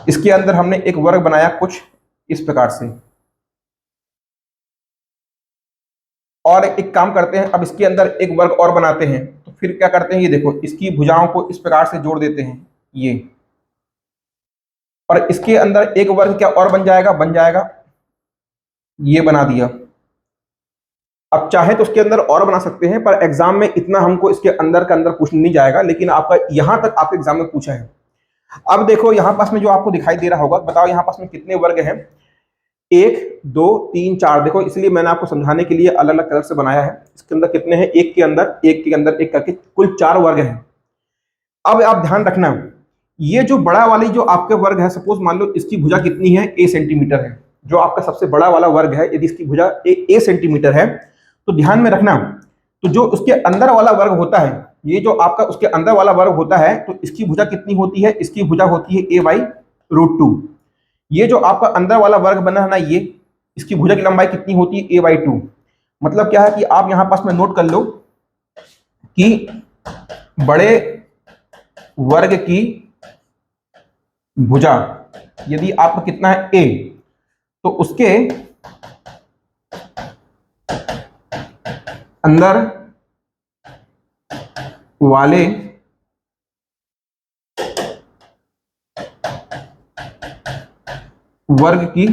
[SPEAKER 1] इसके अंदर हमने एक वर्ग बनाया कुछ इस प्रकार से, और एक काम करते हैं, अब इसके अंदर एक वर्ग और बनाते हैं। तो फिर क्या करते हैं, ये देखो इसकी भुजाओं को इस प्रकार से जोड़ देते हैं, ये, और इसके अंदर एक वर्ग क्या और बन जाएगा, ये बना दिया। अब चाहे तो उसके अंदर और बना सकते हैं, पर एग्जाम में इतना हमको इसके अंदर का अंदर पूछ नहीं जाएगा, लेकिन आपका यहां तक आपके एग्जाम में पूछा है। अब देखो यहां पास में जो आपको दिखाई दे रहा होगा, बताओ यहां पास में कितने वर्ग हैं, 1 2 3 4। देखो इसलिए मैंने आपको समझाने के लिए अलग अलग कलर से बनाया है। इसके अंदर कितने हैं, एक के अंदर एक करके कुल 4 वर्ग हैं। अब आप ध्यान रखना, ये जो बड़ा वाली जो आपके वर्ग है, सपोज मान लो इसकी भुजा कितनी है, a सेंटीमीटर है। जो आपका सबसे बड़ा वाला वर्ग है, यदि इसकी भुजा a सेंटीमीटर है, तो ध्यान में रखना, तो जो उसके अंदर वाला वर्ग होता है, ये जो आपका उसके अंदर वाला वर्ग होता है, तो इसकी भुजा कितनी होती है, इसकी भुजा होती है a/√2। ये जो आपका अंदर वाला वर्ग बना है ना, ये इसकी भुजा की लंबाई कितनी होती है, a/2। मतलब क्या है कि आप यहां पास में नोट कर लो कि बड़े वर्ग की भुजा यदि आपका कितना है a, तो उसके अंदर वाले वर्ग की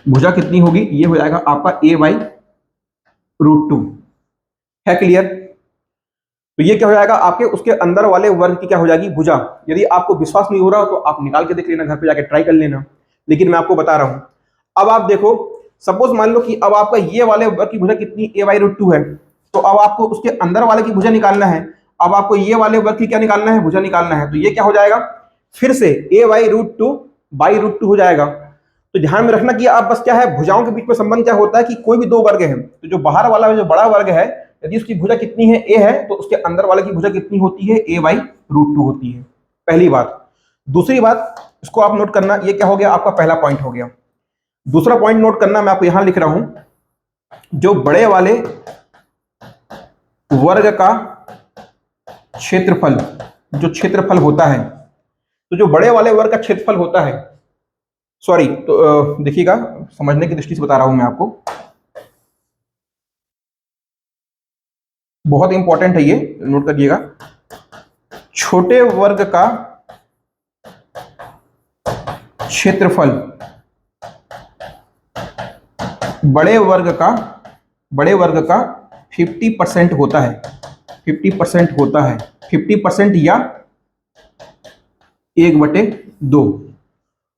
[SPEAKER 1] भुजा कितनी होगी, ये हो जाएगा आपका a/√2। है क्लियर। तो ये क्या हो जाएगा, आपके उसके अंदर वाले वर्ग की क्या हो जाएगी, भुजा। यदि आपको विश्वास नहीं हो रहा तो आप निकाल के देख लेना, घर पे जाके ट्राई कर लेना, लेकिन मैं आपको बता रहा हूं। अब आप देखो, सपोज मान लो कि अब आपका ये वाले वर्ग की भुजा कितनी, a/√2 है, तो अब आपको उसके अंदर वाले की भुजा निकालना है। अब आपको ये वाले वर्ग की क्या निकालना है, भुजा निकालना है। तो ये क्या हो जाएगा, फिर से a/√2/√2 हो जाएगा। तो ध्यान में रखना कि आप बस क्या है, भुजाओं के बीच में संबंध क्या होता है कि कोई भी दो वर्ग है तो जो बाहर वाला जो बड़ा वर्ग है यदि उसकी भुजा कितनी है a है तो उसके अंदर वाले की भुजा कितनी होती है a/√2 होती है। पहली बात। दूसरी बात, इसको आप नोट करना, ये क्या हो गया आपका पहला पॉइंट हो गया। दूसरा पॉइंट नोट करना, मैं आपको यहां लिख रहा हूं, जो बड़े वाले वर्ग का क्षेत्रफल, जो क्षेत्रफल होता है, तो जो बड़े वाले वर्ग का क्षेत्रफल होता है, सॉरी, तो देखिएगा समझने की दृष्टि से बता रहा हूं मैं आपको, बहुत इंपॉर्टेंट है ये, नोट करिएगा। छोटे वर्ग का क्षेत्रफल बड़े वर्ग का 50% होता है, 50% होता है, 50% या 1/2।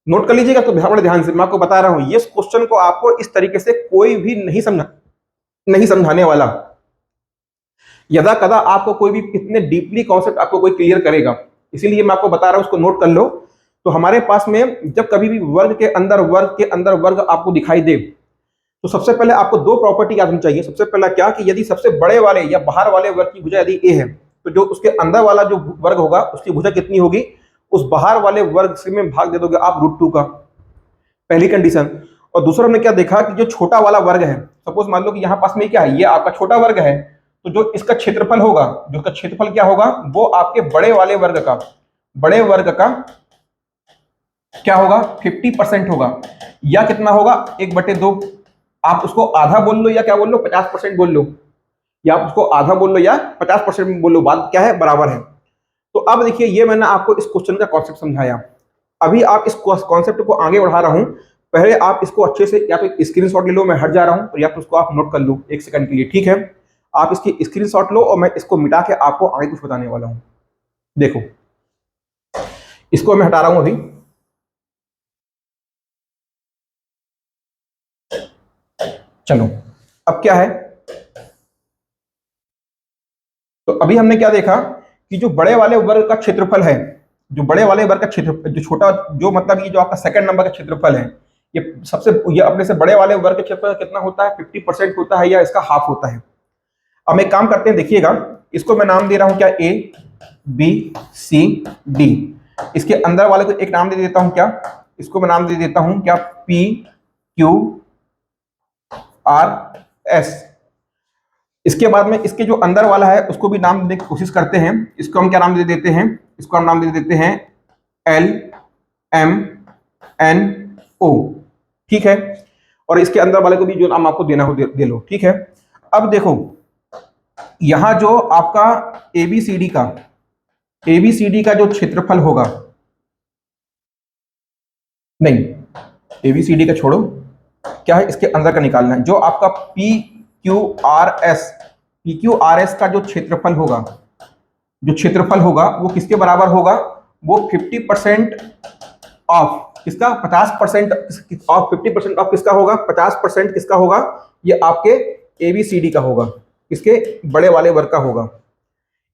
[SPEAKER 1] नोट कर लीजिएगा तो बड़े ध्यान से, मैं आपको बता रहा हूं, ये क्वेश्चन को आपको इस तरीके से कोई भी नहीं समझाने वाला। यदा कदा आपको कोई भी इतने डीपली कॉन्सेप्ट आपको कोई क्लियर करेगा, इसीलिए मैं आपको बता रहा हूं, उसको नोट कर लो। तो हमारे पास में जब कभी भी वर्ग के अंदर वर्ग आपको दिखाई दे तो सबसे पहले आपको दो प्रॉपर्टी याद होनी चाहिए। सबसे पहला क्या कि यदि सबसे बड़े वाले या बाहर वाले वर्ग की भुजा यदि a है तो जो उसके अंदर वाला जो वर्ग होगा उसकी भुजा कितनी होगी, उस बाहर वाले वर्ग से में भाग दे दोगे आप √2 का, पहली कंडीशन। और दूसरा हमने क्या देखा कि जो छोटा वाला वर्ग है, सपोज मान लो कि यहां पास में क्या है, ये आपका छोटा वर्ग है, तो जो इसका क्षेत्रफल होगा, जो इसका क्षेत्रफल क्या होगा, वो आपके बड़े वर्ग का क्या होगा, 50% होगा, या कितना होगा 1/2। आप उसको आधा बोल लो या क्या बोल लो, 50% बोल लो, या आप उसको आधा बोल लो या 50% बोल लो, बात क्या है, बराबर है। तो अब देखिए, ये मैंने आपको इस क्वेश्चन का कॉन्सेप्ट समझाया। अभी आप इस कॉन्सेप्ट को आगे बढ़ा रहा हूं, पहले आप इसको अच्छे से या तो स्क्रीनशॉट ले लो, मैं हट जा रहा हूं, या तो उसको आप नोट कर लो 1 सेकंड के लिए, ठीक है। आप इसकी स्क्रीनशॉट लो और मैं इसको मिटा के आपको आगे कुछ बताने वाला हूं। देखो, इसको मैं हटा रहा हूं अभी। चलो, अब क्या है, तो अभी हमने क्या देखा कि जो बड़े वाले वर्ग का क्षेत्रफल है, जो बड़े वाले वर्ग का क्षेत्रफल, जो छोटा, जो मतलब ये जो आपका सेकंड नंबर का क्षेत्रफल है, ये अपने से बड़े वाले वर्ग का क्षेत्रफल कितना होता है, 50% होता है या इसका हाफ होता है। अब एक काम करते हैं, देखिएगा, इसको मैं नाम दे रहा हूं क्या, ABCD। इसके अंदर वाले को एक नाम दे देता हूं क्या, इसको मैं नाम दे देता हूं क्या, PQRS। इसके बाद में इसके जो अंदर वाला है उसको भी नाम देने की कोशिश करते हैं। इसको हम क्या नाम दे देते हैं, इसको हम नाम दे देते हैं LMNO, ठीक है। और इसके अंदर वाले को भी जो नाम आपको देना हो दे लो, ठीक है। अब देखो, यहां जो आपका ABCD का जो क्षेत्रफल होगा, नहीं, ABCD का छोड़ो, क्या है, इसके अंदर का निकालना है। जो आपका PQRS का जो क्षेत्रफल होगा, वो किसके बराबर होगा, वो 50% ऑफ किसका, 50% ऑफ, 50% ऑफ किसका होगा, 50% किसका होगा, ये आपके ABCD का होगा, इसके बड़े वाले वर्ग का होगा।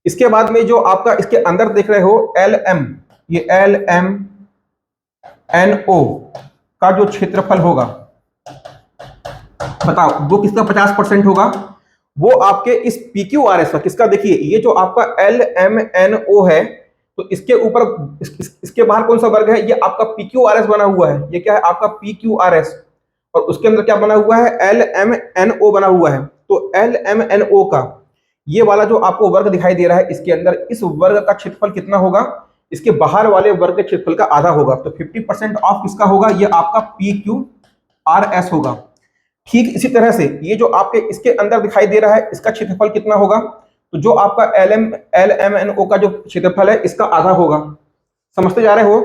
[SPEAKER 1] इसके बाद में जो आपका इसके अंदर देख रहे हो LM, ये LMNO का जो क्षेत्रफल होगा, बताओ वो किसका 50% होगा, वो आपके इस PQRS का, किसका, देखिए ये जो आपका LMNO है, तो इसके ऊपर इसके बाहर कौन सा वर्ग है, ये आपका PQRS बना हुआ है, ये क्या है आपका PQRS, और उसके अंदर क्या बना हुआ है, LMNO बना हुआ है। तो LMNO का ये वाला जो आपको वर्ग दिखाई दे रहा है, इसके अंदर इस वर्ग का क्षेत्रफल कितना होगा, इसके बाहर वाले वर्ग के क्षेत्रफल का आधा होगा, तो 50% ऑफ किसका होगा, ये आपका PQRS होगा। ठीक इसी तरह से ये जो आपके इसके अंदर दिखाई दे रहा है, इसका क्षेत्रफल कितना होगा, तो जो आपका LMNO का जो क्षेत्रफल है, इसका आधा होगा। समझते जा रहे हो।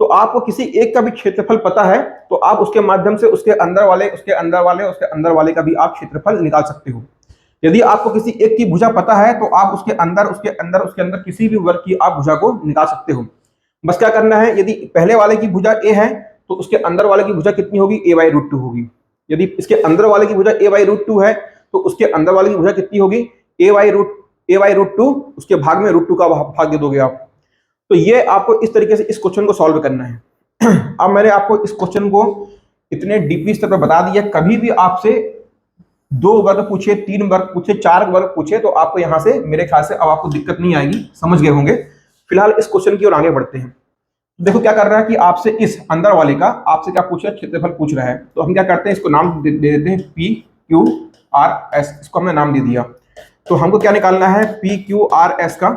[SPEAKER 1] तो आपको किसी एक का भी क्षेत्रफल पता है तो आप उसके माध्यम से उसके अंदर वाले का भी आप क्षेत्रफल निकाल सकते हो। यदि आपको किसी एक की भुजा पता है तो आप उसके अंदर किसी भी वर्ग की आप भुजा को निकाल सकते हो। बस क्या करना है, यदि पहले वाले की भुजा a है तो उसके अंदर वाले की भुजा कितनी होगी, a/√2 होगी। यदि इसके अंदर वाले की भुजा a/√2 है तो उसके अंदर वाले की भुजा कितनी होगी, a/√2, उसके भाग में √2 का भाग दे दोगे आप। तो ये आपको इस तरीके से इस क्वेश्चन को सॉल्व करना है। अब मैंने आपको इस क्वेश्चन को इतने डीपली स्तर पर बता दिया। कभी भी आपसे 2 वर्ग पूछे, 3 वर्ग पूछे, 4 वर्ग पूछे तो आपको यहां से मेरे ख्याल से अब आपको दिक्कत नहीं आएगी, समझ गए होंगे। फिलहाल इस क्वेश्चन की ओर आगे बढ़ते हैं। देखो क्या कर रहा है कि आपसे इस अंदर वाले का आपसे क्या पूछ रहा है, क्षेत्रफल पूछ रहा है। तो हम क्या करते हैं, इसको नाम दे देते हैं पी क्यू आर एस। इसको हमने नाम दे दिया। तो हमको क्या निकालना है, पी क्यू आर एस का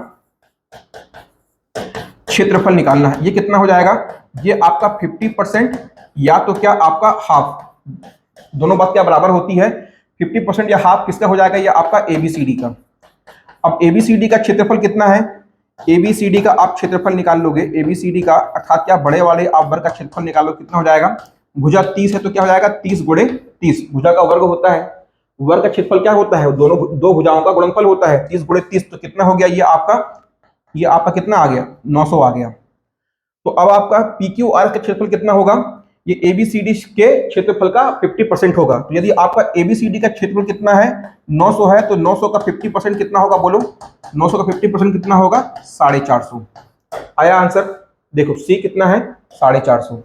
[SPEAKER 1] क्षेत्रफल निकालना है। ये कितना हो जाएगा, ये आपका 50% या तो क्या आपका हाफ, दोनों बात क्या बराबर होती है, 50% या हाफ किसका हो जाएगा, ये आपका एबीसीडी का। अब एबीसीडी का क्षेत्रफल कितना है, एबीसीडी का आप क्षेत्रफल निकाल लोगे, एबीसीडी का अर्थात क्या बड़े वाले आप वर्ग का क्षेत्रफल निकालो, कितना हो जाएगा, भुजा 30 है तो क्या हो जाएगा 30 गुणे 30, भुजा का वर्ग होता है, वर्ग का क्षेत्रफल क्या होता है, दोनों दो भुजाओं का गुणनफल होता है, 30 गुणे 30 तो कितना हो गया, ये आपका कितना आ गया, 900 आ गया। तो अब आपका पी क्यू आर का क्षेत्रफल कितना होगा, ये एबीसीडी के क्षेत्रफल का 50% होगा। तो यदि आपका एबीसीडी का क्षेत्रफल कितना है, 900 है, तो 900 का 50% कितना होगा, बोलो 900 का 50% कितना होगा, 450। आया आंसर, देखो सी कितना है, 450।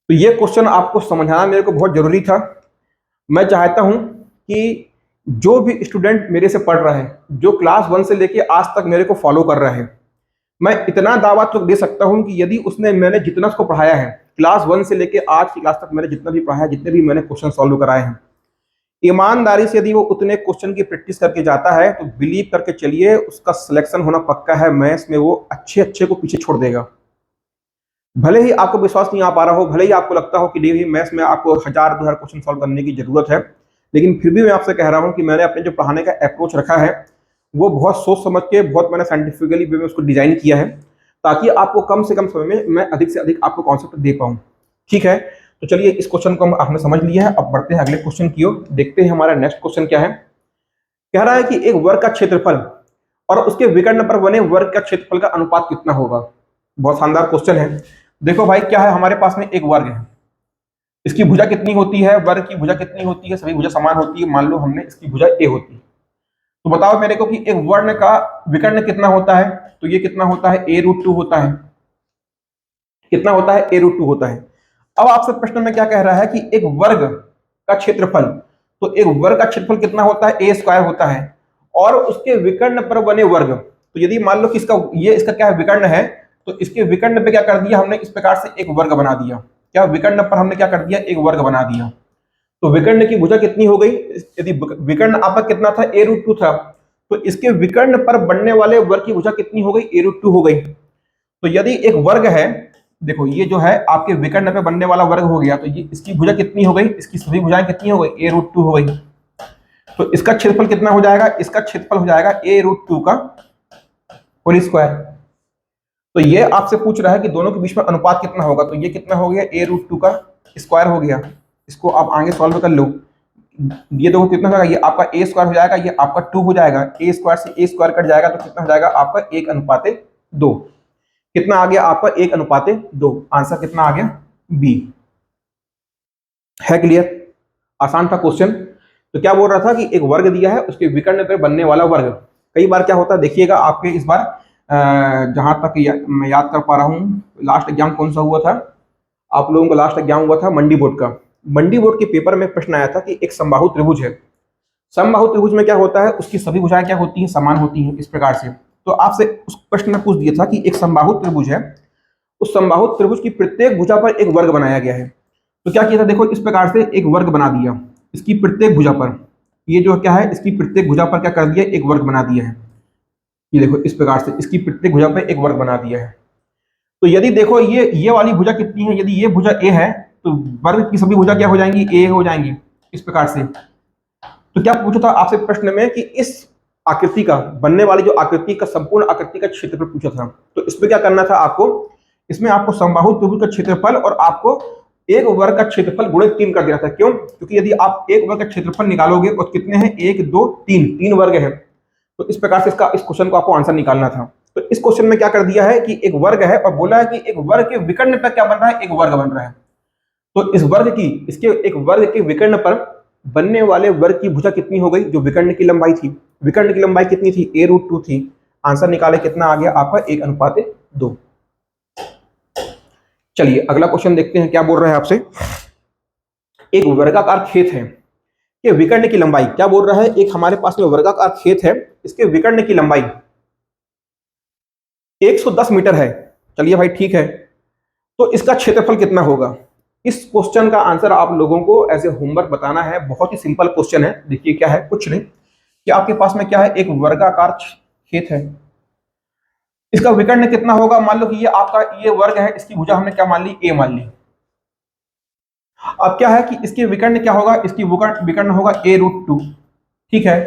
[SPEAKER 1] तो ये क्वेश्चन आपको समझाना मेरे को बहुत जरूरी था। मैं चाहता हूं कि जो भी स्टूडेंट मेरे से पढ़ रहा है, जो क्लास 1 से लेके आज तक मेरे को फॉलो कर रहा है, मैं इतना दावा तो दे सकता हूं कि यदि मैंने जितना उसको पढ़ाया है, क्लास 1 से लेके आज की क्लास तक मैंने जितना भी पढ़ाया है, जितने भी मैंने क्वेश्चन सॉल्व कराए हैं, ईमानदारी से यदि वो उतने क्वेश्चन की प्रैक्टिस करके जाता है तो बिलीव करके चलिए उसका सिलेक्शन होना पक्का है। मैथ्स में वो अच्छे अच्छे को पीछे छोड़ देगा। भले ही आपको विश्वास नहीं आ पा रहा हो, भले ही आपको लगता हो कि नहीं मैथ्स में आपको 1000-2000 क्वेश्चन सॉल्व करने की जरूरत है, लेकिन फिर भी मैं आपसे कह रहा हूं कि मैंने अपने जो पढ़ाने का अप्रोच रखा है वो बहुत सोच समझ के, बहुत मैंने साइंटिफिकली वे में उसको डिजाइन किया है, ताकि आपको कम से कम समय में मैं अधिक से अधिक आपको कॉन्सेप्ट दे पाऊं। ठीक है, तो चलिए इस क्वेश्चन को आपने समझ लिया है। अब बढ़ते हैं अगले क्वेश्चन की ओर, देखते हैं हमारा नेक्स्ट क्वेश्चन क्या है। कह रहा है कि एक वर्ग का क्षेत्रफल और उसके विकर्ण पर बने वर्ग का क्षेत्रफल का अनुपात कितना होगा। बहुत शानदार क्वेश्चन है। देखो भाई क्या है, हमारे पास में एक वर्ग है, इसकी भुजा कितनी होती है, वर्ग की भुजा कितनी होती है, सभी भुजा समान होती है। मान लो हमने इसकी भुजा ए होती है, तो बताओ मेरे को कि एक वर्ण का विकर्ण कितना होता है। तो ये कितना होता है, a√2 होता है। कितना होता है, a√2 होता है। अब आपसे प्रश्न में क्या कह रहा है कि एक वर्ग का क्षेत्रफल, तो एक वर्ग का क्षेत्रफल कितना होता है, a² होता है, और उसके विकर्ण पर बने वर्ग। तो यदि मान लो कि इसका क्या है, विकर्ण है, तो इसके विकर्ण पे क्या कर दिया हमने, इस प्रकार से एक वर्ग बना दिया। क्या विकर्ण पर हमने क्या कर दिया, एक वर्ग बना दिया। तो विकर्ण की भुजा कितनी हो गई, यदि विकर्ण आपका कितना था, a√2 था, तो इसके विकर्ण पर बनने वाले वर्ग की भुजा कितनी हो गई, a√2 हो गई। तो यदि एक वर्ग है, देखो ये जो है आपके विकर्ण पे बनने वाला वर्ग हो गया, तो ये इसकी भुजा कितनी हो गई, इसकी सभी भुजाएं कितनी हो गई, a√2 हो गई। तो इसका क्षेत्रफल कितना हो जाएगा, इसका क्षेत्रफल हो जाएगा a√2 का होल स्क्वायर। तो ये आपसे पूछ रहा है कि दोनों के बीच में अनुपात कितना होगा, तो ये कितना हो गया, a√2 का स्क्वायर हो गया। इसको आप आगे सॉल्व कर लो, ये देखो कितना होगा, ये आपका a² हो जाएगा, ये आपका 2 हो जाएगा, a² से a² कट जाएगा तो कितना हो जाएगा आपका 1:2। कितना आ गया आपका 1:2। आंसर कितना आ गया, बी। है क्लियर, आसान था क्वेश्चन। तो क्या बोल रहा था कि एक वर्ग दिया है, उसके विकर्ण पे बनने वाला वर्ग। कई बार क्या होता है, देखिएगा आपके इस बार जहां तक मैं याद कर पा रहा हूं, लास्ट एग्जाम कौन सा हुआ था आप लोगों का, लास्ट एग्जाम हुआ था मंडी बोर्ड का। मंडी बोर्ड के पेपर में प्रश्न आया था कि एक समबाहु त्रिभुज है, समबाहु त्रिभुज में क्या होता है, उसकी सभी भुजाएं क्या होती हैं, समान होती हैं, इस प्रकार से। तो आपसे उस प्रश्न में पूछ दिया था कि एक समबाहु त्रिभुज है, उस समबाहु त्रिभुज की प्रत्येक भुजा पर एक वर्ग बनाया गया है। तो क्या किया था, देखो इस प्रकार से एक वर्ग बना दिया, इसकी प्रत्येक भुजा पर, ये जो क्या है, इसकी प्रत्येक भुजा पर क्या कर दिया, एक वर्ग बना दिया है। ये देखो इस प्रकार से इसकी प्रत्येक भुजा पर एक वर्ग बना दिया है। तो यदि देखो ये वाली भुजा कितनी है, यदि ये भुजा ए है, तो वर्ग की सभी भुजा क्या हो जाएंगी, ए हो जाएंगी, इस प्रकार से। तो क्या पूछा था आपसे प्रश्न में कि इस आकृति का बनने वाली जो आकृति का संपूर्ण आकृति का क्षेत्रफल पूछा था। तो इसमें क्या करना था आपको, इसमें आपको समबाहु त्रिभुज का क्षेत्रफल और आपको एक वर्ग का क्षेत्रफल गुणे 3 कर देना था। क्यों, क्योंकि यदि आप एक वर्ग का क्षेत्रफल निकालोगे और कितने हैं, 1 2 3 वर्ग है। तो इस प्रकार से इस क्वेश्चन को आपको आंसर निकालना था। तो इस क्वेश्चन में क्या कर दिया है कि एक वर्ग है और बोला है कि एक वर्ग के विकर्ण पर क्या बन रहा है, एक वर्ग बन रहा है। तो इस वर्ग की, इसके एक वर्ग के विकर्ण पर बनने वाले वर्ग की भुजा कितनी हो गई, जो विकर्ण की लंबाई थी। विकर्ण की लंबाई कितनी थी, a√2 थी। आंसर निकाले कितना आ गया आपका, 1:2। चलिए अगला क्वेश्चन देखते हैं क्या बोल रहा है आपसे। एक वर्गाकार खेत है कि विकर्ण की लंबाई, क्या बोल रहा है, एक हमारे पास में वर्गाकार खेत है, इसके विकर्ण की लंबाई 110 मीटर है। चलिए भाई ठीक है, तो इसका क्षेत्रफल कितना होगा। इस क्वेश्चन का आंसर आप लोगों को एज ए होमवर्क बताना है। बहुत ही सिंपल क्वेश्चन है। देखिए क्या है, कुछ नहीं कि आपके पास में क्या है, एक वर्गाकार खेत है, इसका विकर्ण कितना होगा। मान लो कि ये आपका ये वर्ग है, इसकी भुजा हमने क्या मान ली, ए मान ली। अब क्या है कि इसके विकर्ण क्या होगा, इसकी विकर्ण होगा a√2। ठीक है,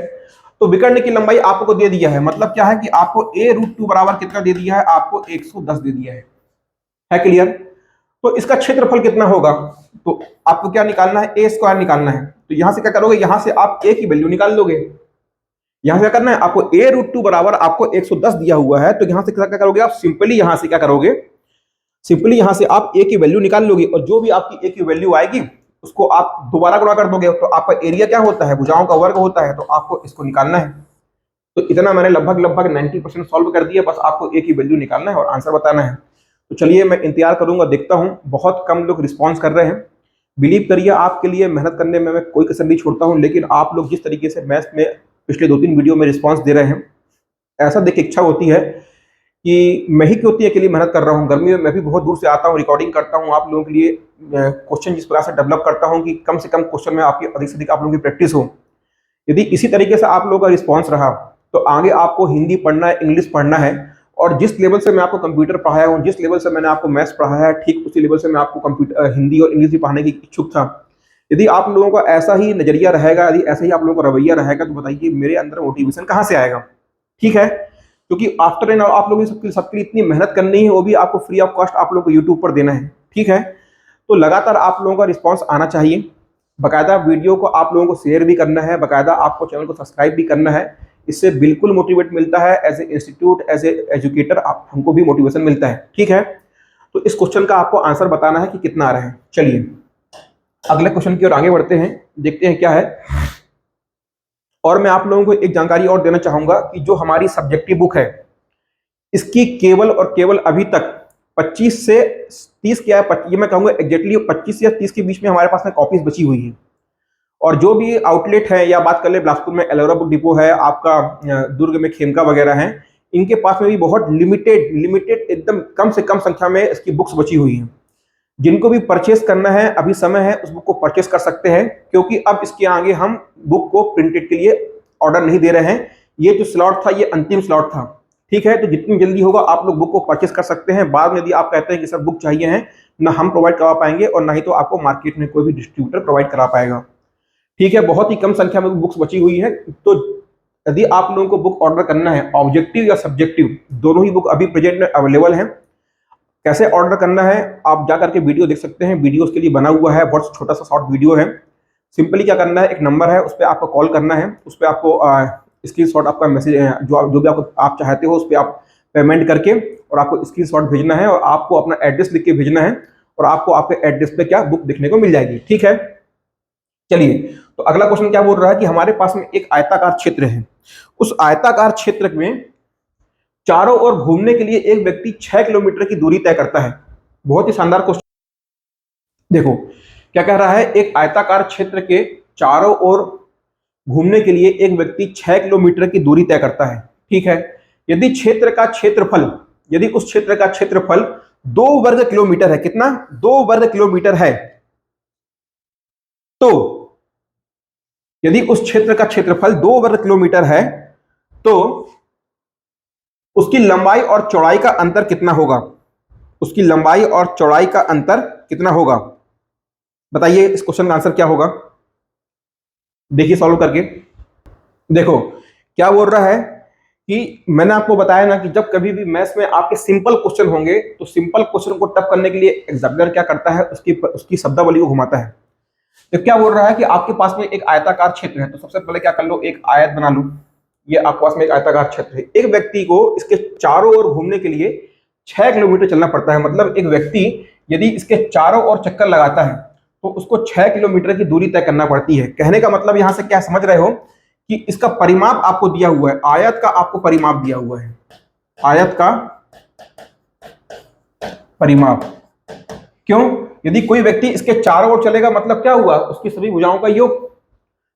[SPEAKER 1] तो विकर्ण की लंबाई आपको दे दिया है, मतलब क्या है कि आपको a√2 बराबर कितना दे दिया है, आपको 110 दे दिया है क्लियर। तो इसका क्षेत्रफल कितना होगा, तो आपको क्या निकालना है, ए स्क्वायर निकालना है। तो यहां से क्या करोगे, यहां से आप ए की वैल्यू निकाल लोगे। यहां से क्या करना है आपको, a√2 बराबर आपको 110 दिया हुआ है, तो यहां से क्या करोगे आप, सिंपली यहां से क्या करोगे, सिंपली यहां से आप ए की वैल्यू निकाल लोगे, और जो भी आपकी ए की वैल्यू आएगी उसको आप दोबारा गुणा कर दोगे। तो आपका एरिया क्या होता है, भुजाओं का वर्ग होता है, तो आपको इसको निकालना है। तो इतना मैंने लगभग लगभग 90% सॉल्व कर दिया, बस आपको ए की वैल्यू निकालना है और आंसर बताना है। तो चलिए मैं इंतजार करूंगा, देखता हूं। बहुत कम लोग रिस्पॉन्स कर रहे हैं। बिलीव करिए आपके लिए मेहनत करने में मैं कोई कसर नहीं छोड़ता हूं, लेकिन आप लोग जिस तरीके से मैथ्स में पिछले 2-3 वीडियो में रिस्पॉन्स दे रहे हैं, ऐसा देख के इच्छा होती है कि मैं ही क्यों उतनी अकेली मेहनत कर रहा हूँ। गर्मी में मैं भी बहुत दूर से आता हूँ, रिकॉर्डिंग करता हूँ आप लोगों के लिए, क्वेश्चन जिस प्रकार से डेवलप करता हूँ कि कम से कम क्वेश्चन में आपकी अधिक से अधिक आप लोगों की प्रैक्टिस हो। यदि इसी तरीके से आप लोगों का रिस्पॉन्स रहा तो आगे आपको हिंदी पढ़ना है, इंग्लिश पढ़ना है, और जिस लेवल से मैं आपको कंप्यूटर पढ़ाया हूँ, जिस लेवल से मैंने आपको मैथ्स पढ़ाया है, ठीक उसी लेवल से मैं आपको कंप्यूटर हिंदी और इंग्लिश भी पढ़ाने की इच्छुक था। यदि आप लोगों का ऐसा ही नजरिया रहेगा, यदि ऐसा ही आप लोगों का रवैया रहेगा, तो बताइए मेरे अंदर मोटिवेशन कहाँ से आएगा। ठीक है, क्योंकि आफ्टर एन आप लोगों सबके लिए इतनी मेहनत करनी है, वो भी आपको फ्री ऑफ कॉस्ट आप लोगों को यूट्यूब पर देना है। ठीक है, तो लगातार आप लोगों का रिस्पॉन्स आना चाहिए। बकायदा वीडियो को आप लोगों को शेयर भी करना है, बकायदा आपको चैनल को सब्सक्राइब भी करना है। इससे बिल्कुल मोटिवेट मिलता है, as a institute, as a educator हमको भी मोटिवेशन मिलता है। ठीक है, तो इस क्वेश्चन का आपको आंसर बताना है कि कितना आ रहा है। चलिए अगले क्वेश्चन की ओर आगे बढ़ते हैं, देखते हैं क्या है। और मैं आप लोगों को एक जानकारी और देना चाहूंगा कि जो हमारी सब्जेक्टिव बुक है, इसकी केवल और केवल अभी तक 25 से 30 क्या है, ये मैं कहूंगा एग्जैक्टली 25 या 30 के बीच में हमारे पास में कॉपीज बची हुई है। और जो भी आउटलेट है, या बात कर ले बिलासपुर में एलोरा बुक डिपो है, आपका दुर्ग में खेमका वगैरह है, इनके पास में भी बहुत लिमिटेड एकदम कम से कम संख्या में इसकी बुक्स बची हुई हैं। जिनको भी परचेस करना है, अभी समय है, उस बुक को परचेस कर सकते हैं, क्योंकि अब इसके आगे हम बुक को प्रिंटेड के लिए ऑर्डर नहीं दे रहे हैं। ये जो स्लॉट था ये अंतिम स्लॉट था। ठीक है, तो जितनी जल्दी होगा आप लोग बुक को परचेस कर सकते हैं। बाद में यदि आप कहते हैं कि सर बुक चाहिए है, ना हम प्रोवाइड करवा पाएंगे और ना ही तो आपको मार्केट में कोई भी डिस्ट्रीब्यूटर प्रोवाइड करा पाएगा। ठीक है, बहुत ही कम संख्या में बुक्स बची हुई है। तो यदि आप लोगों को बुक ऑर्डर करना है, ऑब्जेक्टिव या सब्जेक्टिव, दोनों ही बुक अभी प्रेजेंट में अवेलेबल हैं। कैसे ऑर्डर करना है, आप जा करके वीडियो देख सकते हैं, वीडियो उसके लिए बना हुआ है, बहुत छोटा सा शॉर्ट वीडियो है। सिंपली क्या करना है, एक नंबर है, उस पर आपको कॉल करना है, उस पर आपको स्क्रीनशॉट आपका मैसेज जो भी आप चाहते हो उस पर आप पेमेंट करके और आपको स्क्रीनशॉट भेजना है, और आपको अपना एड्रेस लिख के भेजना है, और आपको आपके एड्रेस पे क्या बुक देखने को मिल जाएगी। ठीक है, चलिए तो अगला क्वेश्चन क्या बोल रहा है कि हमारे पास में एक आयताकार क्षेत्र है, उस आयताकार क्षेत्र में चारों ओर घूमने के लिए एक व्यक्ति 6 किलोमीटर की दूरी तय करता है। बहुत ही शानदार क्वेश्चन। देखो क्या कह रहा है, एक आयताकार क्षेत्र के चारों ओर घूमने के लिए एक व्यक्ति 6 किलोमीटर की दूरी तय करता है। ठीक है, यदि क्षेत्र का क्षेत्रफल, यदि उस क्षेत्र का क्षेत्रफल 2 वर्ग किलोमीटर है, कितना, 2 वर्ग किलोमीटर है, तो यदि उस क्षेत्र का क्षेत्रफल 2 वर्ग किलोमीटर है, तो उसकी लंबाई और चौड़ाई का अंतर कितना होगा, उसकी लंबाई और चौड़ाई का अंतर कितना होगा। बताइए इस क्वेश्चन का आंसर क्या होगा, देखिए सॉल्व करके। देखो क्या बोल रहा है कि मैंने आपको बताया ना कि जब कभी भी मैथ्स में आपके सिंपल क्वेश्चन होंगे, तो सिंपल क्वेश्चन को टफ करने के लिए एग्जामिनर क्या करता है, उसकी शब्दावली को घुमाता है। तो क्या बोल रहा है कि आपके पास में एक आयताकार क्षेत्र है, तो सबसे पहले क्या कर लो, एक आयत बना लो। ये आपके पास में एक आयताकार क्षेत्र है, एक व्यक्ति को इसके चारों ओर घूमने के लिए 6 किलोमीटर चलना पड़ता है। मतलब एक व्यक्ति यदि इसके चारों ओर चक्कर लगाता है तो उसको 6 किलोमीटर की दूरी तय करना पड़ती है। कहने का मतलब यहां से क्या समझ रहे हो कि इसका परिमाप आपको दिया हुआ है, आयत का आपको परिमाप दिया हुआ है, आयत का परिमाप। क्यों? यदि कोई व्यक्ति इसके चारों ओर चलेगा मतलब क्या हुआ? उसकी सभी भुजाओं का योग।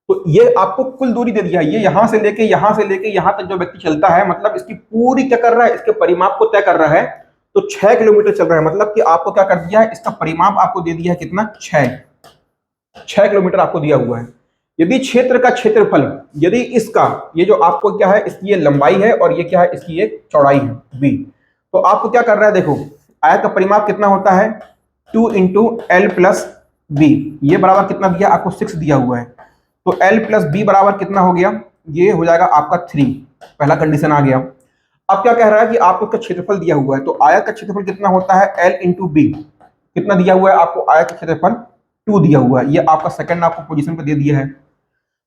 [SPEAKER 1] तो ये आपको कुल दूरी दे दिया है, ये यहां से लेके यहां तक जो व्यक्ति चलता है, मतलब इसकी पूरी क्या कर रहा है, इसके परिमाप को तय कर रहा है। तो 6 किलोमीटर चल रहा है, मतलब कि आपको क्या कर दिया है, इसका परिमाप आपको दे दिया है कितना, 6 किलोमीटर आपको दिया हुआ है। यदि क्षेत्र का क्षेत्रफल, यदि इसका ये जो आपको क्या है, इसकी ये लंबाई है और ये क्या है, इसकी ये चौड़ाई है b, तो आपको क्या कर रहा है, देखो आयत का परिमाप कितना होता है, 2 इंटू एल प्लस बी, ये बराबर कितना दिया आपको, 6 दिया हुआ है। तो L प्लस बी बराबर कितना हो गया, ये हो जाएगा आपका 3, पहला कंडीशन आ गया। अब क्या कह रहा है कि आपको इसका क्षेत्रफल दिया हुआ है, तो आयत का क्षेत्रफल कितना होता है, L इंटू बी, कितना दिया हुआ है आपको, आयत का क्षेत्रफल 2 दिया हुआ है, ये आपका सेकंड आपको पोजीशन पे दे दिया है।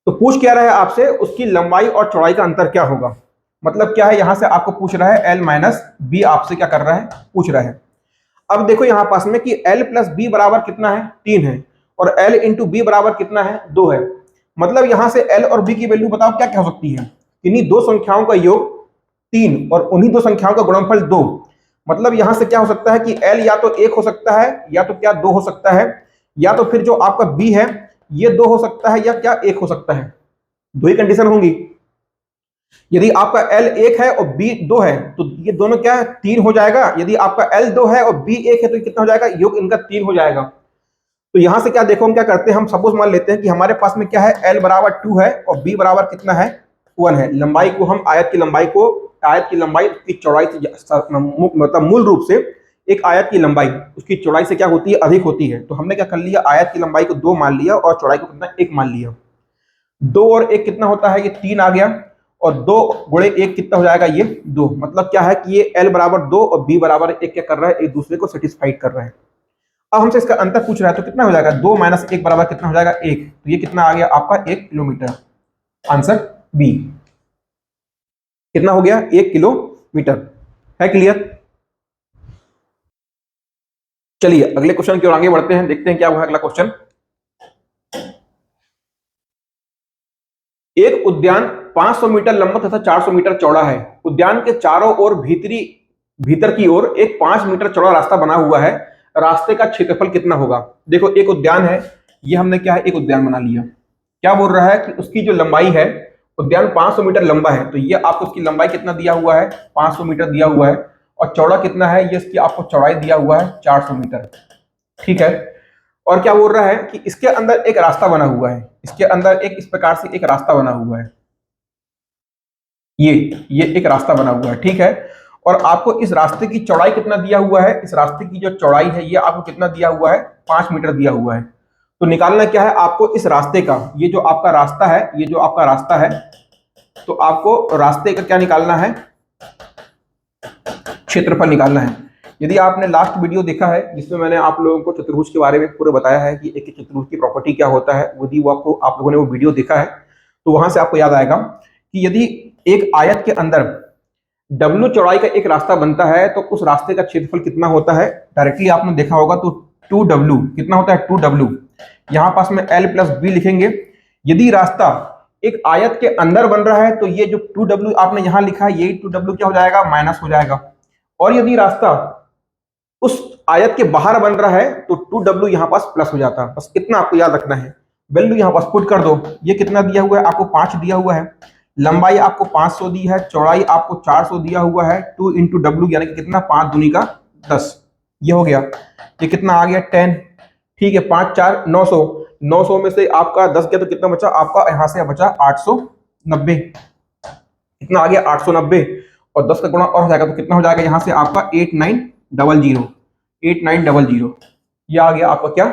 [SPEAKER 1] तो पूछ क्या रहा है आपसे, उसकी लंबाई और चौड़ाई का अंतर क्या होगा, मतलब क्या है, यहां से आपको पूछ रहा है L माइनस बी, आपसे क्या कर रहा है, पूछ रहा है। अब देखो यहां पास में कि L प्लस बी बराबर कितना है, 3 है, और L इंटू बी बराबर कितना है, 2 है। मतलब यहां से L और B की वैल्यू बताओ क्या क्या हो सकती है, इन्हीं दो संख्याओं का योग 3 और उन्हीं दो संख्याओं का गुणनफल 2। मतलब यहां से क्या हो सकता है कि L या तो 1 हो सकता है, या तो क्या 2 हो सकता है, या तो फिर जो आपका B है ये 2 हो सकता है, या क्या 1 हो सकता है, दो ही कंडीशन होंगी। यदि आपका L 1 है और B 2 है तो ये दोनों क्या है, 3 हो जाएगा। यदि आपका L 2 है और B 1 है तो कितना हो जाएगा, योग इनका 3 हो जाएगा। तो यहां से क्या देखो, हम क्या करते हैं, हम सपोज मान लेते हैं कि हमारे पास में क्या है, L बराबर 2 है और B बराबर कितना है, 1 है। लंबाई को हम आयत की लंबाई की चौड़ाई से मतलब मूल रूप से एक आयत की लंबाई उसकी चौड़ाई से क्या होती है, अधिक होती है। तो हमने क्या कर लिया, आयत की लंबाई को 2 मान लिया और चौड़ाई को कितना, 1 मान लिया। 2 और 1 कितना होता है, ये 3 आ गया, और 2 गुणे 1 कितना हो जाएगा, ये 2। मतलब क्या है कि ये L बराबर 2 और B बराबर 1 क्या कर रहा है, एक दूसरे को सेटिस्फाइड कर रहा है। अब हमसे इसका अंतर पूछ रहा है, तो कितना हो जाएगा, 2 माइनस 1 बराबर कितना हो जाएगा, 1। तो ये कितना आ गया आपका, 1 किलोमीटर। आंसर बी कितना हो गया, 1 किलोमीटर। है क्लियर? चलिए अगले क्वेश्चन की ओर आगे बढ़ते हैं, देखते हैं क्या हुआ अगला क्वेश्चन। एक उद्यान 500 मीटर लंबा तथा 400 मीटर चौड़ा है। उद्यान के चारों ओर भीतर की ओर एक 5 मीटर चौड़ा रास्ता बना हुआ है। रास्ते का क्षेत्रफल कितना होगा? देखो एक उद्यान है, ये हमने क्या है, एक उद्यान बना लिया। क्या बोल रहा है कि उसकी जो लंबाई है, उद्यान 500 मीटर लंबा है, तो ये आपको उसकी लंबाई कितना दिया हुआ है, 500 मीटर दिया हुआ है, और चौड़ा कितना है, ये इसकी आपको चौड़ाई दिया हुआ है 400 मीटर। ठीक है। और क्या बोल रहा है कि इसके अंदर एक रास्ता बना हुआ है, इसके अंदर एक इस प्रकार से एक रास्ता बना हुआ है, ये एक रास्ता बना हुआ है। ठीक है। और आपको इस रास्ते की चौड़ाई कितना दिया हुआ है, इस रास्ते की जो चौड़ाई है ये आपको कितना दिया हुआ है, 5 मीटर दिया हुआ है। तो निकालना क्या है आपको, इस रास्ते का, ये जो आपका रास्ता है, ये जो आपका रास्ता है, तो आपको रास्ते का क्या निकालना है, क्षेत्रफल निकालना है। यदि आपने लास्ट वीडियो देखा है जिसमें मैंने आप लोगों को चतुर्भुज के बारे में पूरे बताया है कि एक चतुर्भुज की प्रॉपर्टी क्या होता है, यदि वो आपको आप लोगों ने वो वीडियो देखा है तो वहां से आपको याद आएगा कि यदि एक आयत के अंदर W चौड़ाई का एक रास्ता बनता है तो उस रास्ते का क्षेत्रफल कितना होता है, डायरेक्टली आपने देखा होगा, तो 2W कितना होता है, 2W। यहां पास में L प्लस बी लिखेंगे। यदि रास्ता एक आयत के अंदर बन रहा है तो ये जो 2W आपने यहां लिखा है, ये 2W क्या हो जाएगा, माइनस हो जाएगा। और यदि रास्ता उस आयत के बाहर बन रहा है तो 2W यहां पास प्लस हो जाता है। बस इतना आपको याद रखना है। वैल्यू यहां पास पुट कर दो। ये कितना दिया हुआ है आपको, 5 दिया हुआ है, लंबाई आपको 500 दी है, चौड़ाई आपको 400 दिया हुआ है, 2 इंटू डब्ल्यू यानी कि कितना, 5 दूनी का 10, ये हो गया। ये कितना आ गया, 10। ठीक है, 5 4 900, 900 में से आपका 10 गया तो कितना बचा आपका, यहां से बचा 890। कितना आ गया, 890, और 10 का गुणा और हो जाएगा तो कितना हो जाएगा, यहां से आपका 8900, 8900। ये आ गया आपका क्या,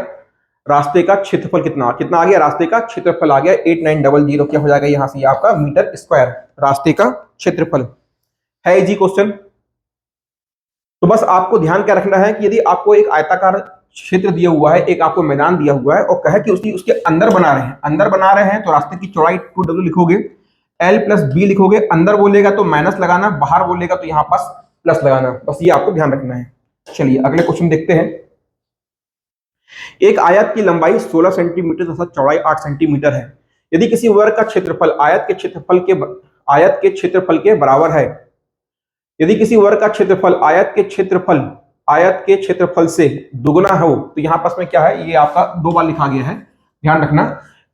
[SPEAKER 1] रास्ते का क्षेत्रफल। कितना कितना आ गया, रास्ते का क्षेत्रफल आ गया 8900। क्या हो जाएगा यहां से आपका मीटर स्क्वायर, रास्ते का क्षेत्रफल। है इजी क्वेश्चन। तो बस आपको ध्यान क्या रखना है कि यदि आपको एक आयताकार क्षेत्र दिया हुआ है, एक आपको मैदान दिया हुआ है, और कहे कि उसके अंदर बना रहे हैं, तो रास्ते की चौड़ाई 2W लिखोगे, L प्लस बी लिखोगे। अंदर बोलेगा तो माइनस लगाना, बाहर बोलेगा तो यहां पास प्लस लगाना। बस ये आपको ध्यान रखना है। चलिए अगले क्वेश्चन देखते हैं। एक आयत की लंबाई 16 सेंटीमीटर तथा चौड़ाई 8 सेंटीमीटर है। यदि किसी वर्ग का क्षेत्रफल आयत के क्षेत्रफल के बराबर है, यदि किसी वर्ग का क्षेत्रफल आयत के क्षेत्रफल से दुगना हो, तो यहाँ पास में क्या है, ये आपका 2 बार लिखा गया है। ध्यान रखना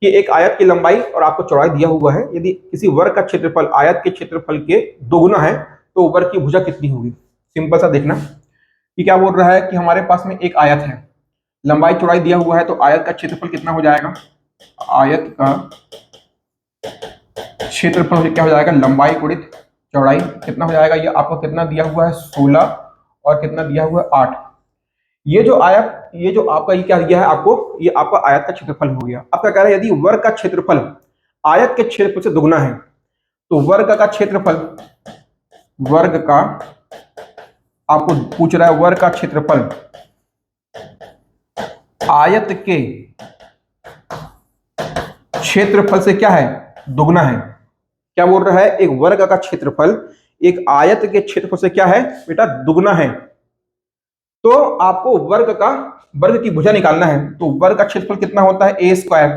[SPEAKER 1] कि एक आयत की लंबाई और आपको चौड़ाई दिया हुआ है, यदि किसी वर्ग का क्षेत्रफल आयत के क्षेत्रफल के दोगुना है तो वर्ग की भुजा कितनी होगी। सिंपल सा देखना कि क्या बोल रहा है कि हमारे पास में एक आयत है, लंबाई चौड़ाई दिया हुआ है, तो आयत का क्षेत्रफल कितना हो जाएगा, आयत का क्षेत्रफल क्या हो जाएगा, लंबाई गुणित चौड़ाई कितना हो जाएगा, ये आपको कितना दिया हुआ है 16 और कितना दिया हुआ है 8। ये जो आपका ये क्या दिया है आपको, ये आपका आयत का क्षेत्रफल हो गया। अब क्या कह रहा है, यदि वर्ग का क्षेत्रफल आयत के क्षेत्रफल से दुगना है तो वर्ग का क्षेत्रफल, वर्ग का आपको पूछ रहा है वर्ग का क्षेत्रफल आयत के क्षेत्रफल से क्या है, दुगना है। क्या बोल रहा है, एक वर्ग का क्षेत्रफल एक आयत के क्षेत्रफल से क्या है बेटा, दुगना है। तो आपको वर्ग की भुजा निकालना है, तो वर्ग का क्षेत्रफल कितना होता है, ए स्क्वायर।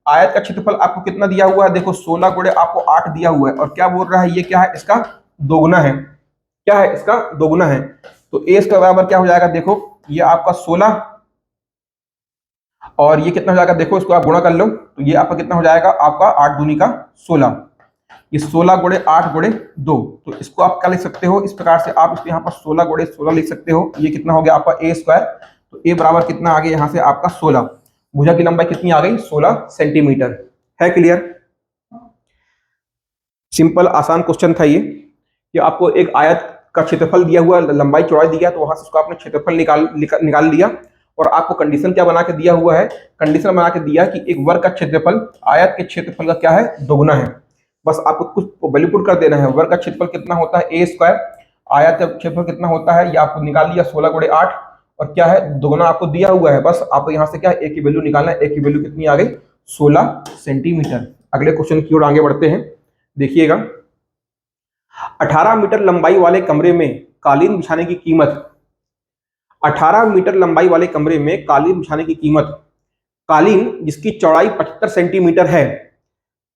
[SPEAKER 1] आयत का क्षेत्रफल आपको कितना दिया हुआ है, देखो 16 गुणे आपको 8 दिया हुआ है, और क्या बोल रहा है, ये क्या है, इसका दोगुना है। क्या है, इसका दोगुना है। तो ए स्क्वायर बराबर क्या हो जाएगा, देखो ये आपका 16 और ये कितना हो जाएगा, देखो इसको आप गुणा कर लो, तो ये आपका कितना हो जाएगा, आपका 8 दूनी का 16, ये 16 गुणे 8 गुणे 2। तो इसको आप क्या लिख सकते हो, इस प्रकार से आप इसको यहाँ पर 16 गुणे 16 लिख सकते हो। ये कितना हो गया आपका ए स्क्वायर, तो ए बराबर कितना आ गया यहाँ से आपका 16। भुजा की लंबाई कितनी आ गई, 16 सेंटीमीटर। है क्लियर, सिंपल आसान क्वेश्चन था ये, कि आपको एक आयत का क्षेत्रफल दिया हुआ, लंबाई चौड़ाई दिया, तो वहां से उसको आपने क्षेत्रफल निकाल लिया, और आपको कंडीशन क्या बना के दिया हुआ है, कंडीशन बना के दिया कि एक वर्ग का क्षेत्रफल आयत के क्षेत्रफल का क्या है, दोगुना है। बस आपको कुछ वैल्यू पुट कर देना है। वर्ग का क्षेत्रफल कितना होता है, ए स्क्वायर, आयत का क्षेत्रफल कितना होता है, ये आपको निकाल लिया 16 गुणे 8, और क्या है, दोगुना आपको दिया हुआ है। बस आपको यहाँ से क्या है, ए की वैल्यू निकालना है। ए की वैल्यू कितनी आ गई, 16 सेंटीमीटर। अगले क्वेश्चन की ओर आगे बढ़ते हैं, देखिएगा। 18 मीटर लंबाई वाले कमरे में कालीन बिछाने की कीमत, 18 मीटर लंबाई वाले कमरे में कालीन बिछाने की कीमत, कालीन जिसकी चौड़ाई 75 सेंटीमीटर है,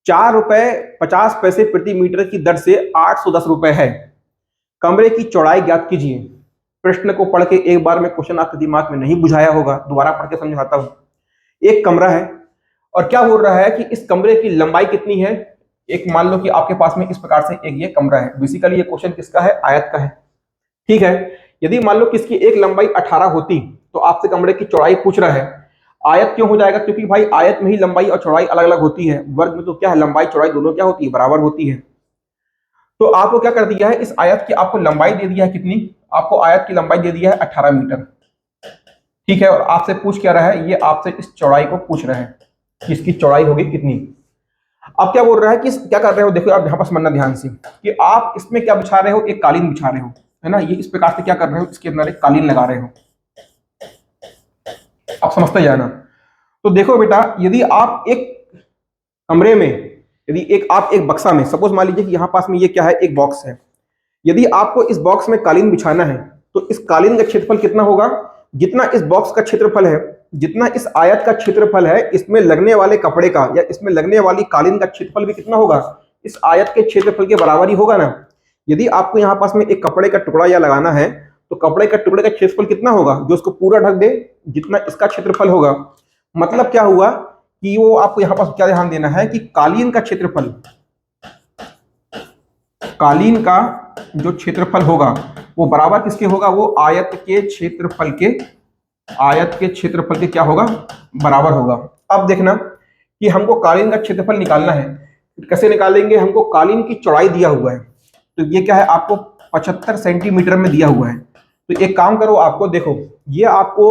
[SPEAKER 1] 4 रुपए 50 पैसे प्रति मीटर की दर से 810 रुपए है। कमरे की चौड़ाई ज्ञात कीजिए। प्रश्न को पढ़ के एक बार में क्वेश्चन आपके दिमाग में नहीं बुझाया होगा, दोबारा पढ़ के समझाता हूं। एक कमरा है और क्या बोल रहा है कि इस कमरे की लंबाई कितनी है। एक मान लो कि आपके पास में इस प्रकार से एक ये कमरा है। बेसिकली ये क्वेश्चन किसका है, आयत का है। ठीक है, यदि मान लो कि इसकी एक लंबाई 18 होती तो आपसे कमरे की चौड़ाई पूछ रहा है। आयत क्यों हो जाएगा, क्योंकि भाई आयत में ही लंबाई और चौड़ाई अलग अलग होती है। वर्ग में तो क्या है, लंबाई चौड़ाई दोनों क्या होती है, बराबर होती है। तो आपको क्या कर दिया है, इस आयत की आपको लंबाई दे दिया है कितनी, आपको आयत की लंबाई दे दिया है 18 मीटर। ठीक है, और आपसे पूछ क्या रहा है, ये आपसे इस चौड़ाई को पूछ रहा है कि इसकी चौड़ाई होगी कितनी। अब क्या बोल रहा है कि क्या कर रहे हो, देखो आप यहाँ पर समझना ध्यान से कि आप इसमें क्या बिछा रहे हो, एक कालीन बिछा रहे हो, है ना। ये इस प्रकार से क्या कर रहे हो, इसके अंदर एक कालीन लगा रहे हो। आप समझते जाना। तो देखो बेटा, यदि आप एक कमरे में, यदि आप एक बक्सा में, सपोज मान लीजिए कि यहाँ पास में ये क्या है, एक बॉक्स है। यदि आपको इस बॉक्स में कालीन बिछाना है तो इस कालीन का क्षेत्रफल कितना होगा, जितना इस बॉक्स का क्षेत्रफल है, जितना इस आयत का क्षेत्रफल है, इसमें लगने वाले कपड़े का या इसमें लगने वाली कालीन का क्षेत्रफल भी कितना होगा, इस आयत के क्षेत्रफल के बराबर ही होगा ना। यदि आपको यहाँ पास में एक कपड़े का टुकड़ा या लगाना है तो कपड़े का टुकड़े का क्षेत्रफल कितना होगा, जो उसको पूरा ढक दे, जितना इसका क्षेत्रफल होगा। मतलब क्या हुआ कि वो आपको यहाँ पास क्या ध्यान देना है कि कालीन का क्षेत्रफल, कालीन का जो क्षेत्रफल होगा वो बराबर किसके होगा, वो आयत के क्षेत्रफल के, आयत के क्षेत्रफल के क्या होगा, बराबर होगा। अब देखना कि हमको कालीन का क्षेत्रफल निकालना है। कैसे निकालेंगे, हमको कालीन की चौड़ाई दिया हुआ है, तो ये क्या है, आपको 75 सेंटीमीटर में दिया हुआ है। तो एक काम करो, आपको देखो, ये आपको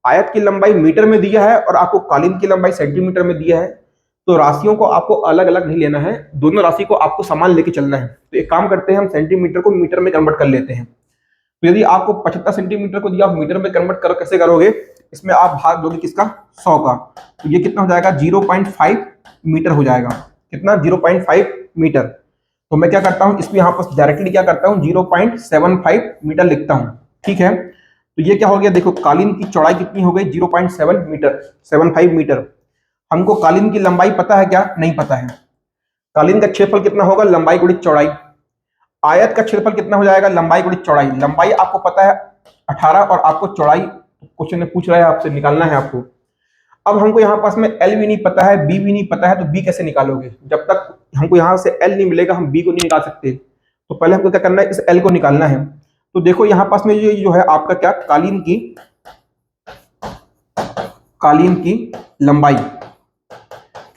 [SPEAKER 1] आयत की लंबाई मीटर में दिया है और आपको कालीन की लंबाई सेंटीमीटर में दिया है। तो राशियों को आपको अलग अलग नहीं लेना है, दोनों राशि को आपको समान लेके चलना है। तो एक काम करते हैं, हम सेंटीमीटर को मीटर में कन्वर्ट कर लेते हैं। तो यदि आपको 75 सेंटीमीटर को दिया, आप मीटर में कन्वर्ट करो, कैसे करोगे, इसमें आप भाग दोगे किसका, 100 का। तो ये कितना हो जाएगा, 0.5 मीटर हो जाएगा। कितना, 0.5 मीटर। तो मैं क्या करता हूं, इसमें यहाँ पर डायरेक्टली क्या करता हूं, 0.75 मीटर लिखता हूं। ठीक है, तो ये क्या हो गया, देखो कालीन की चौड़ाई कितनी हो गई, 0.7 मीटर, 75 मीटर। हमको कालीन की लंबाई पता है क्या, नहीं पता है। कालीन का क्षेत्रफल कितना होगा, लंबाई गुणित चौड़ाई। आयत का क्षेत्रफल कितना हो जाएगा, लंबाई गुणित चौड़ाई। लंबाई आपको पता है 18 और आपको चौड़ाई क्वेश्चन में पूछ रहा है आपसे, निकालना है आपको। अब हमको यहाँ पास में एल भी नहीं पता है, बी भी नहीं पता है, तो बी कैसे निकालोगे? जब तक हमको यहाँ से एल नहीं मिलेगा हम बी को नहीं निकाल सकते। तो पहले हमको क्या करना है, इस एल को निकालना है। तो देखो यहाँ पास में जो है आपका क्या, कालीन की लंबाई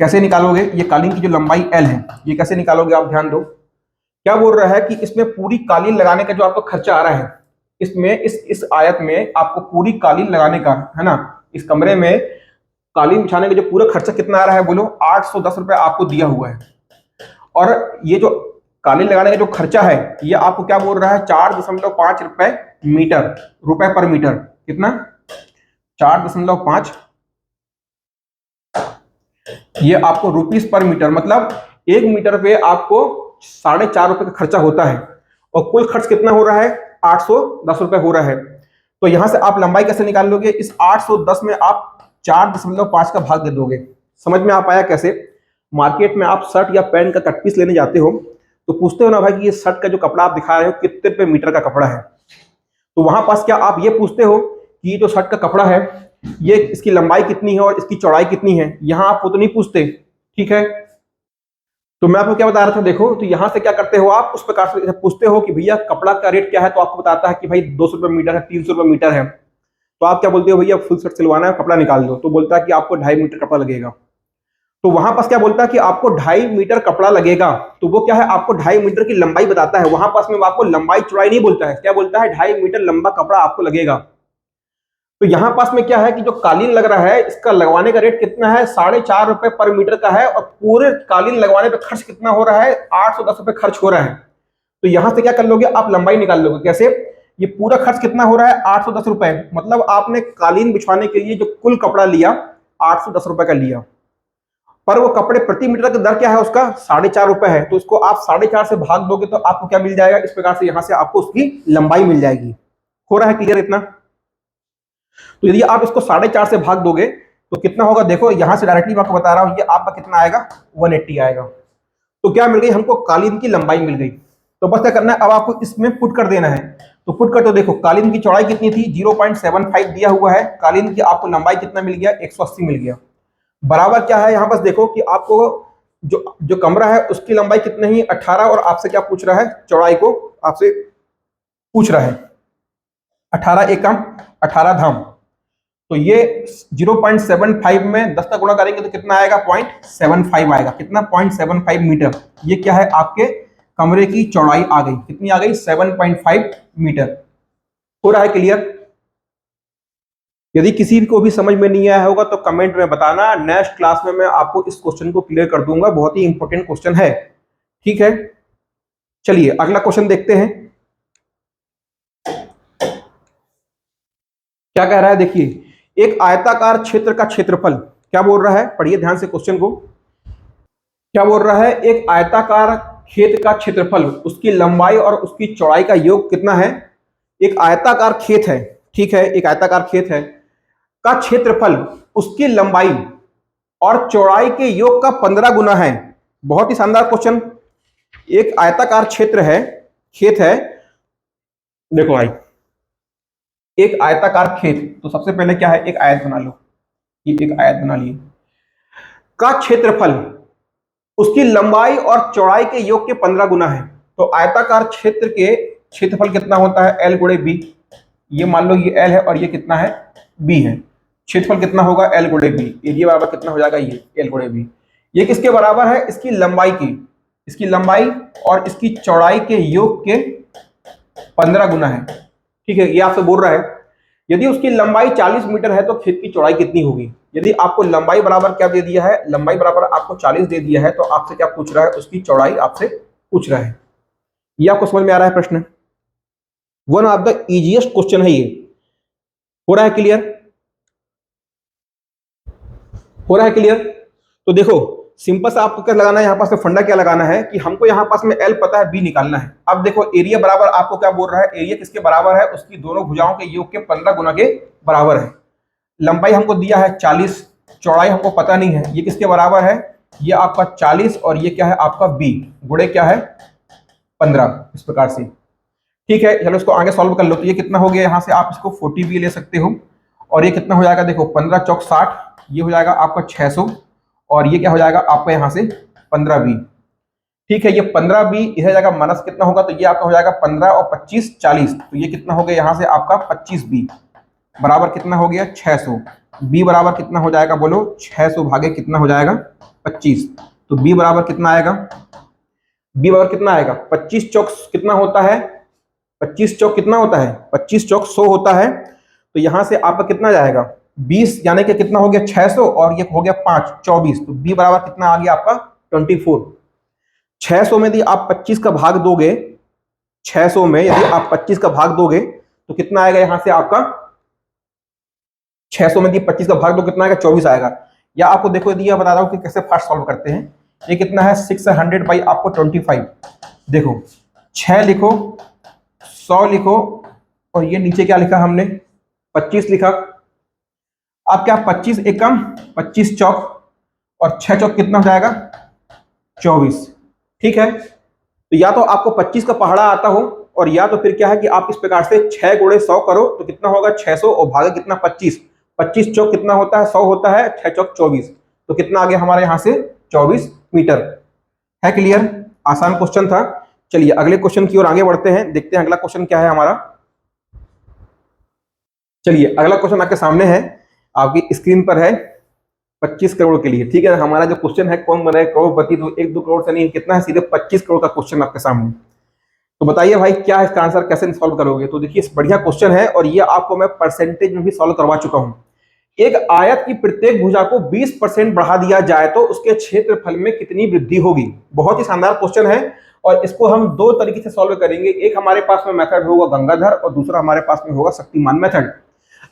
[SPEAKER 1] कैसे निकालोगे? ये कालीन की जो लंबाई एल है ये कैसे निकालोगे आप ध्यान दो। क्या बोल रहा है कि इसमें पूरी कालीन लगाने का जो आपको खर्चा आ रहा है, इसमें इस आयत में आपको पूरी कालीन लगाने का है ना, इस कमरे में कालीन बिछाने का जो पूरा खर्चा कितना आ रहा है बोलो, 810 रुपए आपको दिया हुआ है। और ये जो कालीन लगाने का जो खर्चा है ये आपको क्या बोल रहा है, 4.5 रुपए पर मीटर। कितना? 4.5, ये आपको रुपीस पर मीटर, मतलब 1 मीटर पे आपको 4.5 रुपए का खर्चा होता है। और कुल खर्च कितना हो रहा है, 810 रुपए हो रहा है। तो यहां से आप लंबाई कैसे निकाल लोगे, इस 810 में आप 4.5 का भाग दे दोगे। समझ में आ पाया कैसे? मार्केट में आप शर्ट या पैंट का कट पीस लेने जाते हो तो पूछते हो ना भाई कि ये शर्ट का जो कपड़ा आप दिखा रहे हो कितने रुपए मीटर का कपड़ा है। तो वहां पास क्या आप ये पूछते हो कि ये जो शर्ट का कपड़ा है ये इसकी लंबाई कितनी है और इसकी चौड़ाई कितनी है? यहां आप वो तो नहीं पूछते, ठीक है। तो मैं आपको क्या बता रहा था, देखो तो यहां से क्या करते हो आप, उस प्रकार से पूछते हो कि भैया कपड़ा का रेट क्या है, तो आपको बताता है कि भाई 200 रुपए मीटर है, 300 रुपए मीटर है। तो आप क्या बोलते हो, भैया फुल शर्ट सिलवाना है, कपड़ा निकाल दो। तो बोलता है कि आपको 2.5 मीटर कपड़ा लगेगा। तो वहां पास क्या बोलता है कि आपको 2.5 मीटर कपड़ा लगेगा। तो वो क्या है, आपको 2.5 मीटर की लंबाई बताता है। वहां पास में आपको लंबाई चौड़ाई नहीं बोलता है, क्या बोलता है, 2.5 मीटर लंबा कपड़ा आपको लगेगा। तो यहां पास में क्या है कि जो कालीन लग रहा है इसका लगवाने का रेट कितना है, 4.5 रुपए पर मीटर का है। और पूरे कालीन लगवाने पे खर्च कितना हो रहा है, 810 रुपए खर्च हो रहा है। तो यहां से क्या कर लोगे, आप लंबाई निकाल लोगे। कैसे? ये पूरा खर्च कितना हो रहा है, 810 रुपए, मतलब आपने कालीन बिछवाने के लिए जो कुल कपड़ा लिया 810 रुपए का लिया, पर वो कपड़े प्रति मीटर का दर क्या है उसका, 4.5 रुपए है। तो इसको आप 4.5 से भाग दोगे तो आपको क्या मिल जाएगा, इस प्रकार से यहां से आपको उसकी लंबाई मिल जाएगी। हो रहा है क्लियर इतना? तो यदि आप इसको 4.5 से भाग दोगे तो कितना होगा, देखो यहां से डायरेक्टली मैं आपको बता रहा हूं, ये आपका कितना आएगा, 180 आएगा। तो क्या मिल गई हमको, कालीन की लंबाई मिल गई। तो बस क्या करना है, अब आपको इसमें पुट कर देना है। तो पुट कर, तो देखो कालीन की चौड़ाई कितनी थी, 0.75 दिया हुआ है, कालीन की आपको लंबाई कितना मिल गया, 180 मिल गया। बराबर क्या है, यहां बस देखो कि आपको जो जो कमरा है उसकी लंबाई कितनी ही 18, और आपसे क्या पूछ रहा है, चौड़ाई को आपसे पूछ रहा है। 18 एक कम 18 धाम, तो ये 0.75 में 10 का गुणा करेंगे तो कितना आएगा, 0.75 आएगा। कितना, 0.75 मीटर। ये क्या है, आपके कमरे की चौड़ाई आ गई। कितनी आ गई, 7.5 मीटर। हो रहा है क्लियर? यदि किसी को भी समझ में नहीं आया होगा तो कमेंट में बताना, नेक्स्ट क्लास में मैं आपको इस क्वेश्चन को क्लियर कर दूंगा। बहुत ही इंपॉर्टेंट क्वेश्चन है, ठीक है। चलिए अगला क्वेश्चन देखते हैं क्या कह रहा है। देखिए, एक आयताकार क्षेत्र का क्षेत्रफल, क्या बोल रहा है, पढ़िए ध्यान से क्वेश्चन को। क्या बोल रहा है, एक आयताकार खेत का क्षेत्रफल, उसकी लंबाई और उसकी चौड़ाई का योग कितना है। एक आयताकार खेत है, ठीक है, एक आयताकार खेत है का क्षेत्रफल उसकी लंबाई और चौड़ाई के योग का 15 गुना है। बहुत ही शानदार क्वेश्चन। एक आयताकार क्षेत्र है, खेत है, देखो भाई एक आयताकार खेत, तो सबसे पहले क्या है, एक आयत बना लो, ये एक आयत बना लिए, का क्षेत्रफल उसकी लंबाई और चौड़ाई के योग के 15 गुना है। तो आयताकार क्षेत्र के क्षेत्रफल कितना होता है, एल गुणे बी। ये मान लो ये एल है और ये कितना है, बी है। क्षेत्रफल कितना होगा, एल गुणे बी। एरिया बराबर कितना हो जाएगा, ये एल गुणे बी। ये किसके बराबर है, इसकी लंबाई की, इसकी लंबाई और इसकी चौड़ाई के योग के 15 गुना है, ठीक है। ये आपसे बोल रहा है यदि उसकी लंबाई 40 मीटर है तो खेत की चौड़ाई कितनी होगी। यदि आपको लंबाई बराबर क्या दे दिया है, लंबाई बराबर आपको 40 दे दिया है, तो आपसे क्या पूछ रहा है, उसकी चौड़ाई आपसे पूछ रहा है। ये आपको समझ में आ रहा है प्रश्न? One of the easiest question है ये। हो रहा है क्लियर? हो रहा है क्लियर? तो देखो सिंपल सा आपको क्या लगाना है, यहाँ पास में फंडा क्या लगाना है कि हमको यहाँ पास में एल पता है, बी निकालना है। अब देखो एरिया बराबर आपको क्या बोल रहा है, एरिया किसके बराबर है, उसकी दोनों भुजाओं के योग के 15 गुना के बराबर है। लंबाई हमको दिया है 40, चौड़ाई हमको पता नहीं है, ये किसके बराबर है, ये आपका 40 और ये क्या है आपका बी, गुणे क्या है 15, इस प्रकार से, ठीक है, चलो इसको आगे सॉल्व कर लो। तो ये कितना हो गया, यहाँ से आप इसको 40 भी ले सकते हो, और ये कितना हो जाएगा, देखो 15 चौक 60, ये हो जाएगा आपका 600, और ये क्या हो जाएगा आपका यहाँ से 15 बी। ठीक है, ये 15 बी इधर जाएगा, माइनस कितना होगा, तो ये आपका हो जाएगा 15 और 25 40, तो ये कितना हो गया यहाँ से आपका 25 बी बराबर कितना हो गया 600। बी बराबर कितना हो जाएगा बोलो, 600 भागे कितना हो जाएगा 25, तो बी बराबर कितना आएगा, बी बराबर कितना आएगा, 25 चौक कितना होता है, 25 चौक कितना होता है, 25 चौक 100 होता है। तो यहां से आपका कितना जाएगा 20, यानी कि कितना हो गया 600, और ये हो गया 5 24, तो बी बराबर कितना आ गया आपका 24। 600 में यदि आप 25 का भाग दोगे, 600 में यदि आप 25 का भाग दोगे तो कितना आएगा यहां से आपका, 600 में यदि 25 का भाग दो कितना आएगा 24 आएगा। या आपको देखो यदि यह बता रहा हूं कि कैसे फास्ट सॉल्व करते हैं। ये कितना है 600 बाई आपको 25, देखो 6 लिखो, 100 लिखो, और ये नीचे क्या लिखा हमने 25 लिखा। अब क्या 25 एकम 25 चौक, और 6 चौक कितना हो जाएगा 24। ठीक है, तो या तो आपको 25 का पहाड़ा आता हो, और या तो फिर क्या है कि आप इस प्रकार से 6 गुणे 100 करो तो कितना होगा 600, और भागे कितना 25, 25 चौक कितना होता है 100 होता है, 6 चौक 24, तो कितना आ गया हमारे यहां से 24 मीटर। है क्लियर, आसान क्वेश्चन था। चलिए अगले क्वेश्चन की ओर आगे बढ़ते हैं, देखते हैं अगला क्वेश्चन क्या है हमारा। चलिए अगला क्वेश्चन आपके सामने है, आपकी स्क्रीन पर है 25 करोड़ के लिए। ठीक है, हमारा जो क्वेश्चन है कौन बनाए करोड़पति, तो 1-2 करोड़ से नहीं, कितना है सीधे 25 करोड़ का क्वेश्चन आपके सामने। तो बताइए भाई क्या है इसका आंसर, कैसे सॉल्व करोगे। तो देखिए बढ़िया क्वेश्चन है, और ये आपको मैं परसेंटेज में भी सॉल्व करवा चुका हूं। एक आयत की प्रत्येक भुजा को 20% बढ़ा दिया जाए तो उसके क्षेत्रफल में कितनी वृद्धि होगी। बहुत ही शानदार क्वेश्चन है, और इसको हम 2 तरीके से सॉल्व करेंगे। एक हमारे पास में मेथड होगा गंगाधर, और दूसरा हमारे पास में होगा शक्तिमान मेथड।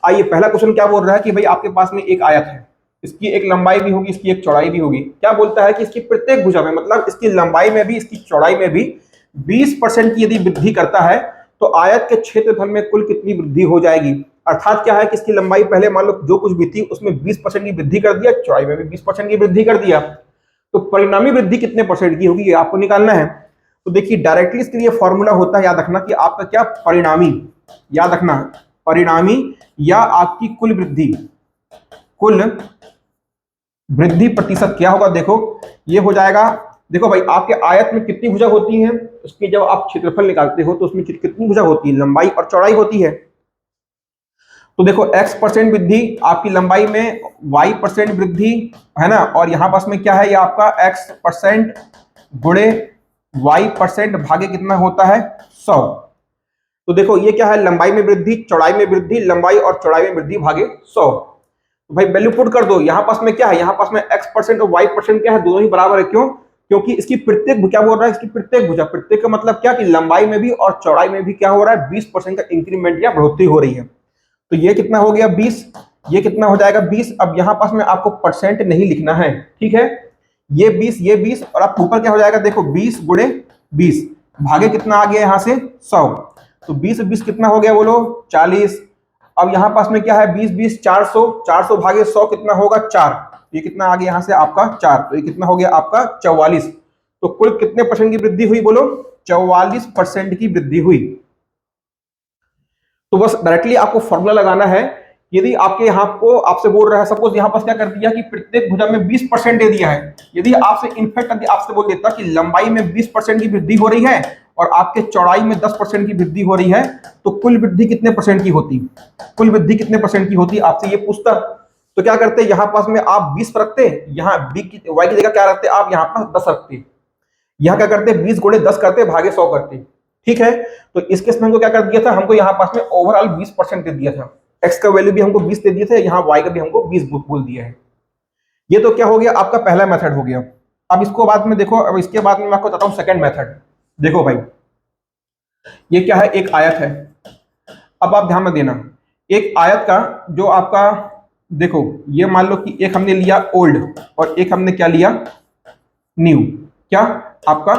[SPEAKER 1] आइए पहला क्वेश्चन क्या बोल रहा है कि भाई आपके पास में एक आयत है, इसकी एक लंबाई भी होगी, इसकी एक चौड़ाई भी होगी। क्या बोलता है कि इसकी प्रत्येक भुजा में, मतलब इसकी लंबाई में भी इसकी चौड़ाई में भी 20% की यदि वृद्धि करता है तो आयत के क्षेत्रफल में कुल कितनी वृद्धि हो जाएगी। अर्थात क्या है कि इसकी लंबाई पहले मान लो जो कुछ भी थी उसमें 20% की वृद्धि कर दिया, चौड़ाई में भी 20% की वृद्धि कर दिया, तो परिणामी वृद्धि कितने परसेंट की होगी ये आपको निकालना है। तो देखिए डायरेक्टली इसके लिए फॉर्मूला होता है, याद रखना कि आपका क्या परिणामी, याद रखना परिणामी या आपकी कुल वृद्धि, कुल वृद्धि प्रतिशत क्या होगा। देखो ये हो जाएगा, देखो भाई आपके आयत में कितनी भुजा होती है, उसकी जब आप क्षेत्रफल निकालते हो तो उसमें कितनी भुजा होती है, लंबाई और चौड़ाई होती है। तो देखो x% वृद्धि आपकी लंबाई में, y% वृद्धि है ना, और यहां पास में क्या है ये आपका x% गुणे y% भागे कितना होता है 100। तो देखो ये क्या है, लंबाई में वृद्धि, चौड़ाई में वृद्धि, लंबाई और चौड़ाई में वृद्धि भागे 100। तो भाई वैल्यू पुट कर दो, यहां पास में क्या है, यहां पास में x% और y% क्या है, दोनों ही बराबर है। क्यों, क्योंकि इसकी प्रत्येक, क्या बोल रहा है, इसकी प्रत्येक भुजा, प्रत्येक का मतलब क्या कि लंबाई में भी और चौड़ाई में भी क्या हो रहा है 20% का इंक्रीमेंट या बढ़ोतरी हो रही है। तो ये कितना हो गया 20, ये कितना हो जाएगा 20। अब यहां पास में आपको परसेंट नहीं लिखना है, ठीक है, ये 20 ये 20, और आप ऊपर क्या हो जाएगा, देखो 20 गुणे 20 भागे कितना आ गया यहां से 100, तो 20 20 कितना हो गया बोलो 40। अब यहां पास में क्या है 20 20 400, 400 भागे 100 कितना होगा 4, ये कितना आ गया यहां से आपका 4, तो ये कितना हो गया आपका 44। तो कुल कितने परसेंट की वृद्धि हुई बोलो, 44% की वृद्धि हुई। तो बस डायरेक्टली आपको फॉर्मूला लगाना है। यदि आपके यहां को आपसे बोल रहा है, सपोज यहां पास क्या कर दिया कि प्रत्येक भुजा में 20% दे दिया है, यदि आपसे इनफैक्ट आपसे बोल देता कि लंबाई में 20% की वृद्धि हो रही है और आपके चौड़ाई में 10% की वृद्धि हो रही है, तो कुल वृद्धि कितने परसेंट की होती, कुल वृद्धि कितने परसेंट की होती, आपसे ये पूछता। तो क्या करते, यहां पास में आप 20 रखते, यहां वाई की जगह क्या रखते आप, यहां पास 10 रखते, यहां क्या करते 20 गुणे 10 करते भागे 100 करते। ठीक है, तो इस केस में हमको क्या कर दिया था, हमको यहां पास में ओवरऑल 20% दे दिया था, x का वैल्यू भी हमको 20 दे दिए थे, यहां y का भी हमको 20 बोल दिया है। ये तो क्या हो गया आपका पहला मेथड हो गया। अब इसको बाद में देखो, अब इसके बाद में मैं आपको बताता हूं सेकंड मेथड। देखो भाई ये क्या है, एक आयत है। अब आप ध्यान में देना, एक आयत का जो आपका, देखो ये मान लो कि एक हमने लिया ओल्ड और एक हमने क्या लिया न्यू, क्या आपका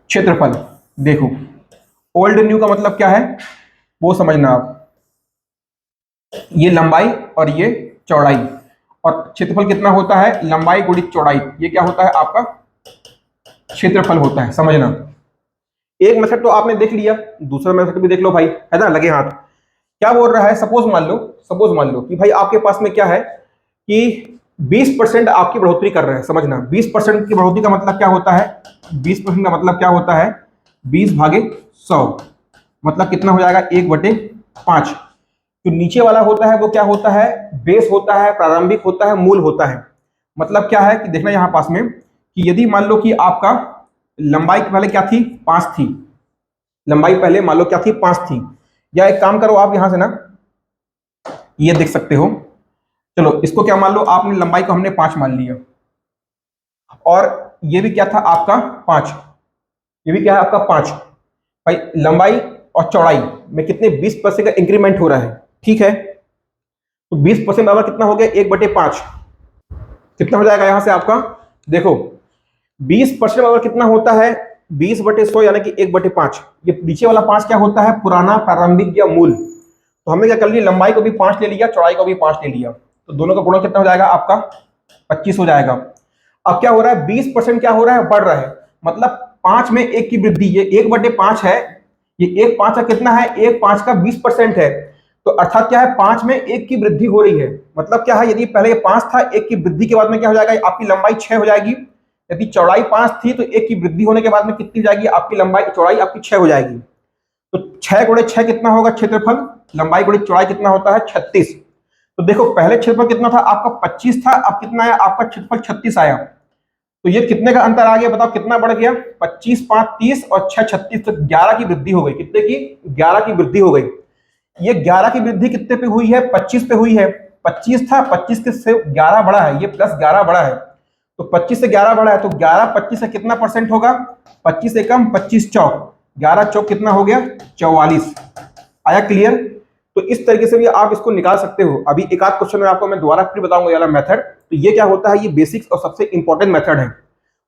[SPEAKER 1] क्षेत्रफल। देखो ओल्ड न्यू का मतलब क्या है वो समझना आप, ये लंबाई और ये चौड़ाई, और क्षेत्रफल कितना होता है, लंबाई गुणित चौड़ाई, ये क्या होता है आपका क्षेत्रफल होता है, समझना। एक मेथड तो आपने देख लिया, दूसरा मेथड भी देख लो भाई, है ना, लगे हाथ। क्या बोल रहा है, सपोज मान लो कि भाई आपके पास में क्या है कि 20% आपकी बढ़ोतरी कर रहे हैं। समझना, 20% की बढ़ोतरी का मतलब क्या होता है, 20% का मतलब क्या होता है, 20/100 मतलब कितना हो जाएगा, 1/5। जो नीचे वाला होता है वो क्या होता है, बेस होता है, प्रारंभिक होता है, मूल होता है। मतलब क्या है कि देखना यहां पास में कि यदि मान लो कि आपका लंबाई पहले क्या थी, 5 थी, लंबाई पहले मान लो क्या थी, 5 थी। या एक काम करो आप यहां से ना, ये देख सकते हो, चलो इसको क्या मान लो, आपने लंबाई को हमने 5 मान लिया, और ये भी क्या था आपका 5, ये भी क्या है आपका 5। भाई लंबाई और चौड़ाई में कितने 20% का इंक्रीमेंट हो रहा है, ठीक है। तो 20% बराबर कितना हो गया, 1/5। कितना हो जाएगा यहां से आपका, देखो 20% बराबर कितना होता है, 20/100 यानी कि 1/5। ये नीचे वाला 5 क्या होता है, पुराना, प्रारंभिक या मूल। तो हमने क्या कर लिया, लंबाई को भी 5 ले लिया, चौड़ाई को भी 5 ले लिया, तो दोनों का गुणा कितना हो जाएगा आपका, 25 हो जाएगा। अब क्या हो रहा है, 20% क्या हो रहा है, बढ़ रहा है, मतलब 5 में 1 की वृद्धि, ये 1/5 है, ये 1/5 का कितना है, 1/5 का 20% है। तो अर्थात क्या है, 5 में 1 की वृद्धि हो रही है। मतलब क्या है, यदि पहले ये 5 था, 1 की वृद्धि के बाद में क्या हो जाएगा, आपकी लंबाई 6 हो जाएगी। यदि चौड़ाई 5 थी तो 1 की वृद्धि होने के बाद में कितनी हो जाएगी, आपकी लंबाई, चौड़ाई आपकी 6 हो जाएगी। तो 6 × 6 कितना होगा क्षेत्रफल, लंबाई गुणित चौड़ाई कितना होता है, 36। तो देखो पहले क्षेत्रफल कितना था आपका, 25 था, अब कितना आया आपका क्षेत्रफल, 36 आया। तो ये कितने का अंतर आ गया, बताओ कितना बढ़ गया, 25 × 5 = 30 और 6 × 36, तो 11 की वृद्धि हो गई। कितने की, 11 की वृद्धि हो गई। ये 11 की वृद्धि कितने पे हुई है, 25 पे हुई है। 25 था, 25 के से 11 बढ़ा है, ये प्लस 11 बढ़ा है, तो 25 से 11 बढ़ा है, तो 11 25 से कितना परसेंट होगा, 25 से कम, 25 चौक, 11 चौक कितना हो गया, 44। आया क्लियर। तो इस तरीके से भी आप इसको निकाल सकते हो। अभी एक आध क्वेश्चन में आपको मैं दोबारा फिर बताऊंगा ये वाला मेथड। तो ये क्या होता है, ये बेसिक्स और सबसे इंपॉर्टेंट मेथड है।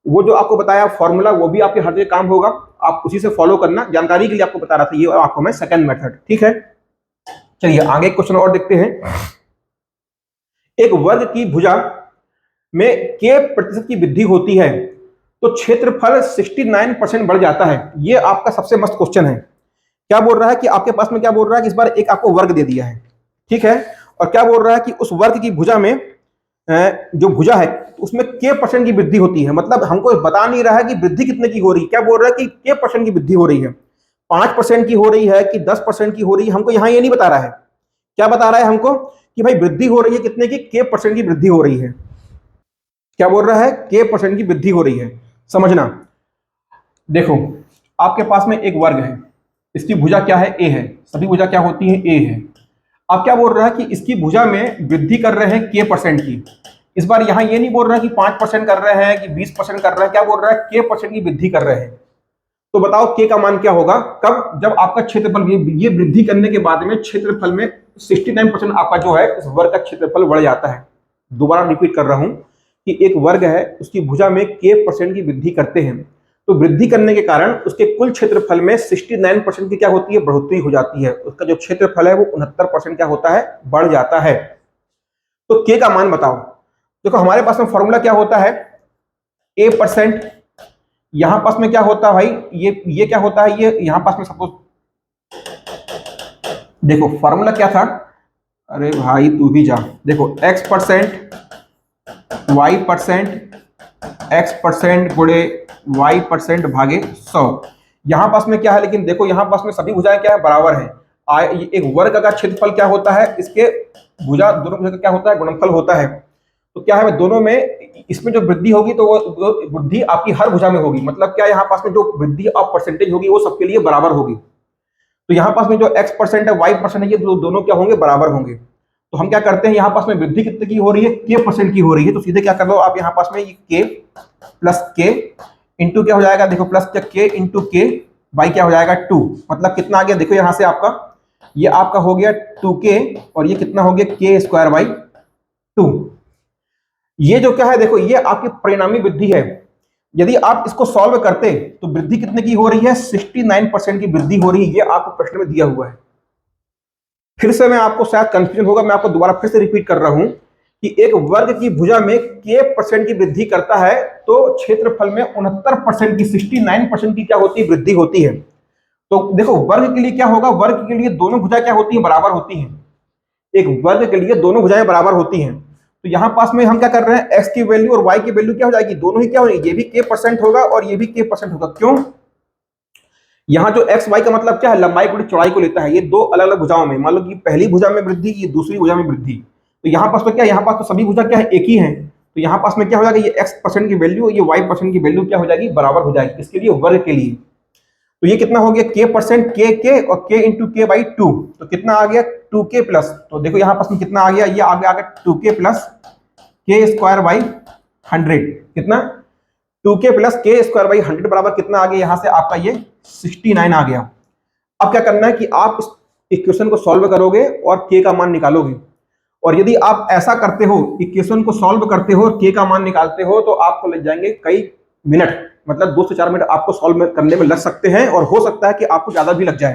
[SPEAKER 1] वो जो आपको बताया फॉर्मूला, वो भी आपके हर जगह काम होगा, आप उसी से फॉलो करना, जानकारी के लिए आपको बता रहा था ये, और आपको मैं सेकंड मेथड, ठीक है। चलिए आगे क्वेश्चन और देखते हैं। एक वर्ग की भुजा में k प्रतिशत की वृद्धि होती है तो क्षेत्रफल 69% बढ़ जाता है। ये आपका सबसे मस्त क्वेश्चन है। क्या बोल रहा है कि आपके पास में क्या बोल रहा है कि इस बार एक आपको वर्ग दे दिया है, ठीक है, और क्या बोल रहा है कि उस वर्ग की भुजा में जो भुजा है उसमें k% की वृद्धि होती है। मतलब हमको बता नहीं रहा है कि वृद्धि कितने की हो रही है, क्या बोल रहा है कि k% की वृद्धि हो रही है, 5% की हो रही है कि 10% की हो रही है, हमको यहां ये नहीं बता रहा है। क्या बता रहा है हमको कि भाई वृद्धि हो रही है कितने की, k% की वृद्धि हो रही है। क्या बोल रहा है, k% की वृद्धि हो रही है। समझना, देखो आपके पास में एक वर्ग है, इसकी भुजा क्या है, a है, सभी भुजा क्या होती है, a है। अब क्या बोल रहा है कि इसकी भुजा में वृद्धि कर रहे हैं k% की। इस बार यहां ये नहीं बोल रहा है कि 5% कर रहे हैं कि 20% कर रहे हैं, क्या बोल रहा है, k% की वृद्धि कर रहे हैं। तो बताओ k का मान क्या होगा, कब, जब आपका क्षेत्रफल, ये वृद्धि करने के बाद में क्षेत्रफल में 69% आपका जो है इस वर्ग का क्षेत्रफल बढ़ जाता है। दोबारा रिपीट कर रहा हूं कि एक वर्ग है, उसकी भुजा में k% की वृद्धि करते हैं, तो वृद्धि करने के कारण उसके कुल क्षेत्रफल में 69% की क्या होती है, बढ़ोतरी हो जाती है। उसका जो क्षेत्रफल है वो 69% क्या होता है, बढ़ जाता है। तो k का मान बताओ। देखो हमारे पास में फॉर्मूला क्या होता है, a%, यहां पास में क्या होता है भाई, ये क्या होता है, ये यहां पास में सपोज देखो फॉर्मूला क्या था, अरे भाई तू भी जा, देखो x% y% x% गुणे y% भागे 100। यहां पास में क्या है, लेकिन देखो यहां पास में सभी भुजाएं क्या है, बराबर है। एक वर्ग का क्षेत्रफल क्या होता है, इसके भुजा, दोनों भुजा का क्या होता है, गुणनफल होता है। तो क्या है, दोनों में इसमें जो वृद्धि होगी तो वो वृद्धि आपकी हर भुजा में होगी। मतलब क्या, यहाँ पास में जो वृद्धि ऑफ परसेंटेज होगी वो सबके लिए बराबर होगी। तो यहाँ पास में जो x% है, y% है, ये दोनों क्या होंगे, बराबर होंगे। तो हम क्या करते हैं, यहाँ पास में वृद्धि कितने की हो रही है, k% की हो रही है, तो सीधे क्या कर लो आप, यहाँ पास में k प्लस k इंटू क्या हो जाएगा, देखो प्लस क्या, k इंटू k बाई क्या हो जाएगा 2। मतलब कितना आ गया, देखो यहाँ से आपका, ये आपका हो गया 2k और ये कितना हो गया, k²/2। ये जो क्या है, देखो ये आपकी परिणामी वृद्धि है। यदि आप इसको सॉल्व करते तो वृद्धि कितने की हो रही है, 69% की वृद्धि हो रही है। ये आपको प्रश्न में दिया हुआ है। फिर से मैं आपको शायद कंफ्यूजन होगा, मैं आपको दोबारा फिर से रिपीट कर रहा हूं कि एक वर्ग की भुजा में k% की वृद्धि करता है तो क्षेत्रफल में 69% की 69% की क्या होती है, वृद्धि होती है। तो देखो वर्ग के लिए क्या होगा, वर्ग के लिए दोनों भुजा क्या होती है, बराबर होती हैं। एक वर्ग के लिए दोनों भुजाएं बराबर होती हैं। तो यहां पास में हम क्या कर रहे हैं, x की वैल्यू और y की वैल्यू क्या हो जाएगी, दोनों ही क्या होगी, ये भी k% होगा और ये भी k% होगा। क्यों, यहाँ जो एक्स वाई का मतलब क्या है, लंबाई गुणित चौड़ाई को लेता है। ये दो अलग अलग भुजाओं में, मान लो कि पहली भुजा में वृद्धि, ये दूसरी भुजा में वृद्धि। तो यहाँ पास तो क्या, यहाँ पास तो सभी भुजा क्या है, एक ही है। तो यहाँ पास में क्या हो जाएगा, ये x% की वैल्यू, ये y% की वैल्यू क्या हो जाएगी, बराबर हो जाएगी। इसके लिए वर्ग के लिए तो ये कितना हो गया, k% k और k इंटू के बाई 2, तो कितना आ गया 2k प्लस। तो देखो यहाँ पास में कितना आ गया, ये आ गया 2k प्लस के स्क्वायर बाई 100। कितना, 2k प्लस के स्क्वायर बाई 100 बराबर कितना आ गया, यहां से आपका ये 69 आ गया। अब क्या करना है कि आप इस इक्वेशन को सॉल्व करोगे और k का मान निकालोगे। और यदि आप ऐसा करते हो, इक्वेशन को सॉल्व करते हो और k का मान निकालते हो, तो आपको लग जाएंगे कई मिनट, मतलब 2 से 4 मिनट आपको सॉल्व करने में लग सकते हैं, और हो सकता है कि आपको ज्यादा भी लग जाए।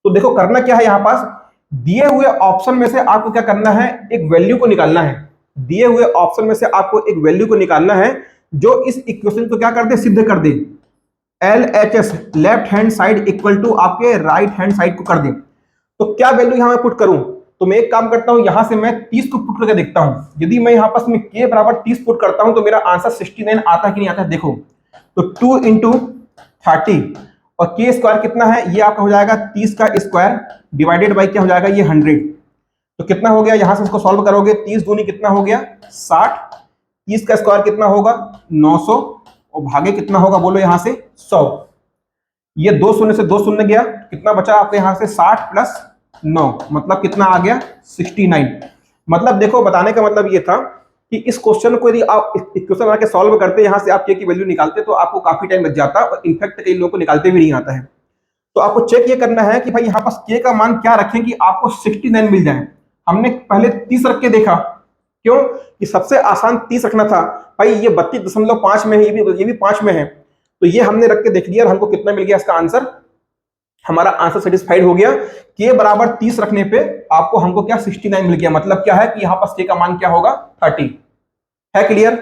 [SPEAKER 1] तो देखो करना क्या है, यहां पास दिए हुए ऑप्शन में से आपको क्या करना है, एक वैल्यू को निकालना है। दिए हुए ऑप्शन में से आपको एक वैल्यू को निकालना है जो इस इक्वेशन को क्या कर दे, सिद्ध कर दे। LHS left hand side equal to आपके राइट हैंड साइड को कर दे। तो क्या वैल्यू यहां मैं पुट करूं, तो मैं एक काम करता हूं, यहां से मैं 30 को पुट करके देखता हूं। यदि मैं यहां पास में k बराबर 30 पुट करता हूं तो मेरा आंसर 69 आता है कि नहीं आता है, देखो। तो 2 इंटू 30 और k स्क्वायर कितना है, ये आपका हो जाएगा 30 का स्क्वायर डिवाइडेड बाई क्या हो जाएगा, ये 100। तो कितना हो गया, यहां से इसको सॉल्व करोगे, 30 दूनी कितना हो गया 60, 30 का स्क्वायर कितना होगा 900, और भागे कितना होगा बोलो यहां से 100। ये 2 शून्य से 2 शून्य गया, कितना बचा आपके यहां से 60 प्लस 9, मतलब कितना आ गया 69। मतलब देखो बताने का मतलब ये था कि इस क्वेश्चन को यदि आप इक्वेशन बना के सॉल्व करते, यहां से आप k की वैल्यू निकालते तो आपको काफी टाइम लग जाता, और इनफैक्ट कई लोगों को निकालते भी नहीं आता है। तो आपको चेक ये करना है कि भाई यहाँ पास k का मान क्या रखें कि आपको 69 मिल जाए। हमने पहले 30 रख के देखा, क्यों कि सबसे आसान 30 रखना था। भाई ये 32.5 में है, ये भी 5 में है, तो ये हमने रख के देख लिया और हमको कितना मिल गया, इसका आंसर, हमारा आंसर सेटिस्फाइड हो गया। k बराबर 30 रखने पे आपको हमको क्या 69 मिल गया। मतलब क्या है कि यहाँ पास k का मान क्या होगा 30 है। क्लियर,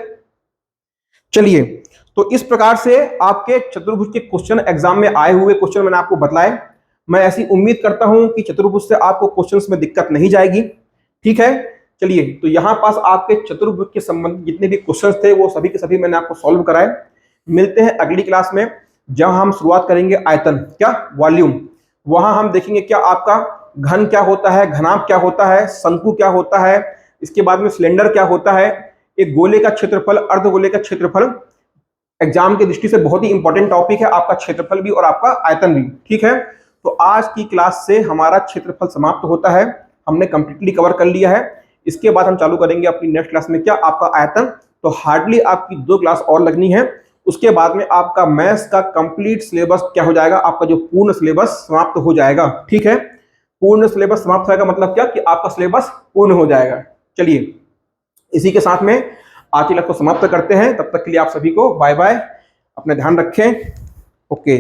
[SPEAKER 1] चलिए। तो इस प्रकार से आपके चतुर्भुज के क्वेश्चन एग्जाम में आए हुए क्वेश्चन मैंने आपको बतलाए। मैं ऐसी उम्मीद करता हूं कि चतुर्भुज से आपको क्वेश्चंस में दिक्कत नहीं जाएगी, ठीक है। चलिए, तो यहां पास आपके चतुर्भुज के संबंधित जितने भी क्वेश्चंस थे वो सभी के सभी मैंने आपको सॉल्व कराए। मिलते हैं अगली क्लास में, जहां हम शुरुआत करेंगे आयतन, क्या वॉल्यूम। वहां हम देखेंगे क्या आपका घन क्या होता है, घनाभ क्या होता है, शंकु क्या होता है, इसके बाद में सिलेंडर क्या होता है, एक गोले का क्षेत्रफल, अर्धगोले का क्षेत्रफल। एग्जाम की दृष्टि से बहुत ही इंपॉर्टेंट टॉपिक है, आपका क्षेत्रफल भी और आपका आयतन भी, ठीक है। तो आज की क्लास से हमारा क्षेत्रफल समाप्त होता है, हमने कंप्लीटली कवर कर लिया है। इसके बाद हम चालू करेंगे अपनी नेक्स्ट क्लास में क्या, आपका आयतन। तो हार्डली आपकी 2 क्लास और लगनी है, उसके बाद में आपका मैथ्स का कंप्लीट सिलेबस क्या हो जाएगा, आपका जो पूर्ण सिलेबस समाप्त हो जाएगा, ठीक है। पूर्ण सिलेबस समाप्त होगा मतलब क्या कि आपका सिलेबस पूर्ण हो जाएगा। चलिए, इसी के साथ में आज की क्लास को समाप्त करते हैं। तब तक के लिए आप सभी को बाय बाय, अपना ध्यान रखें, ओके।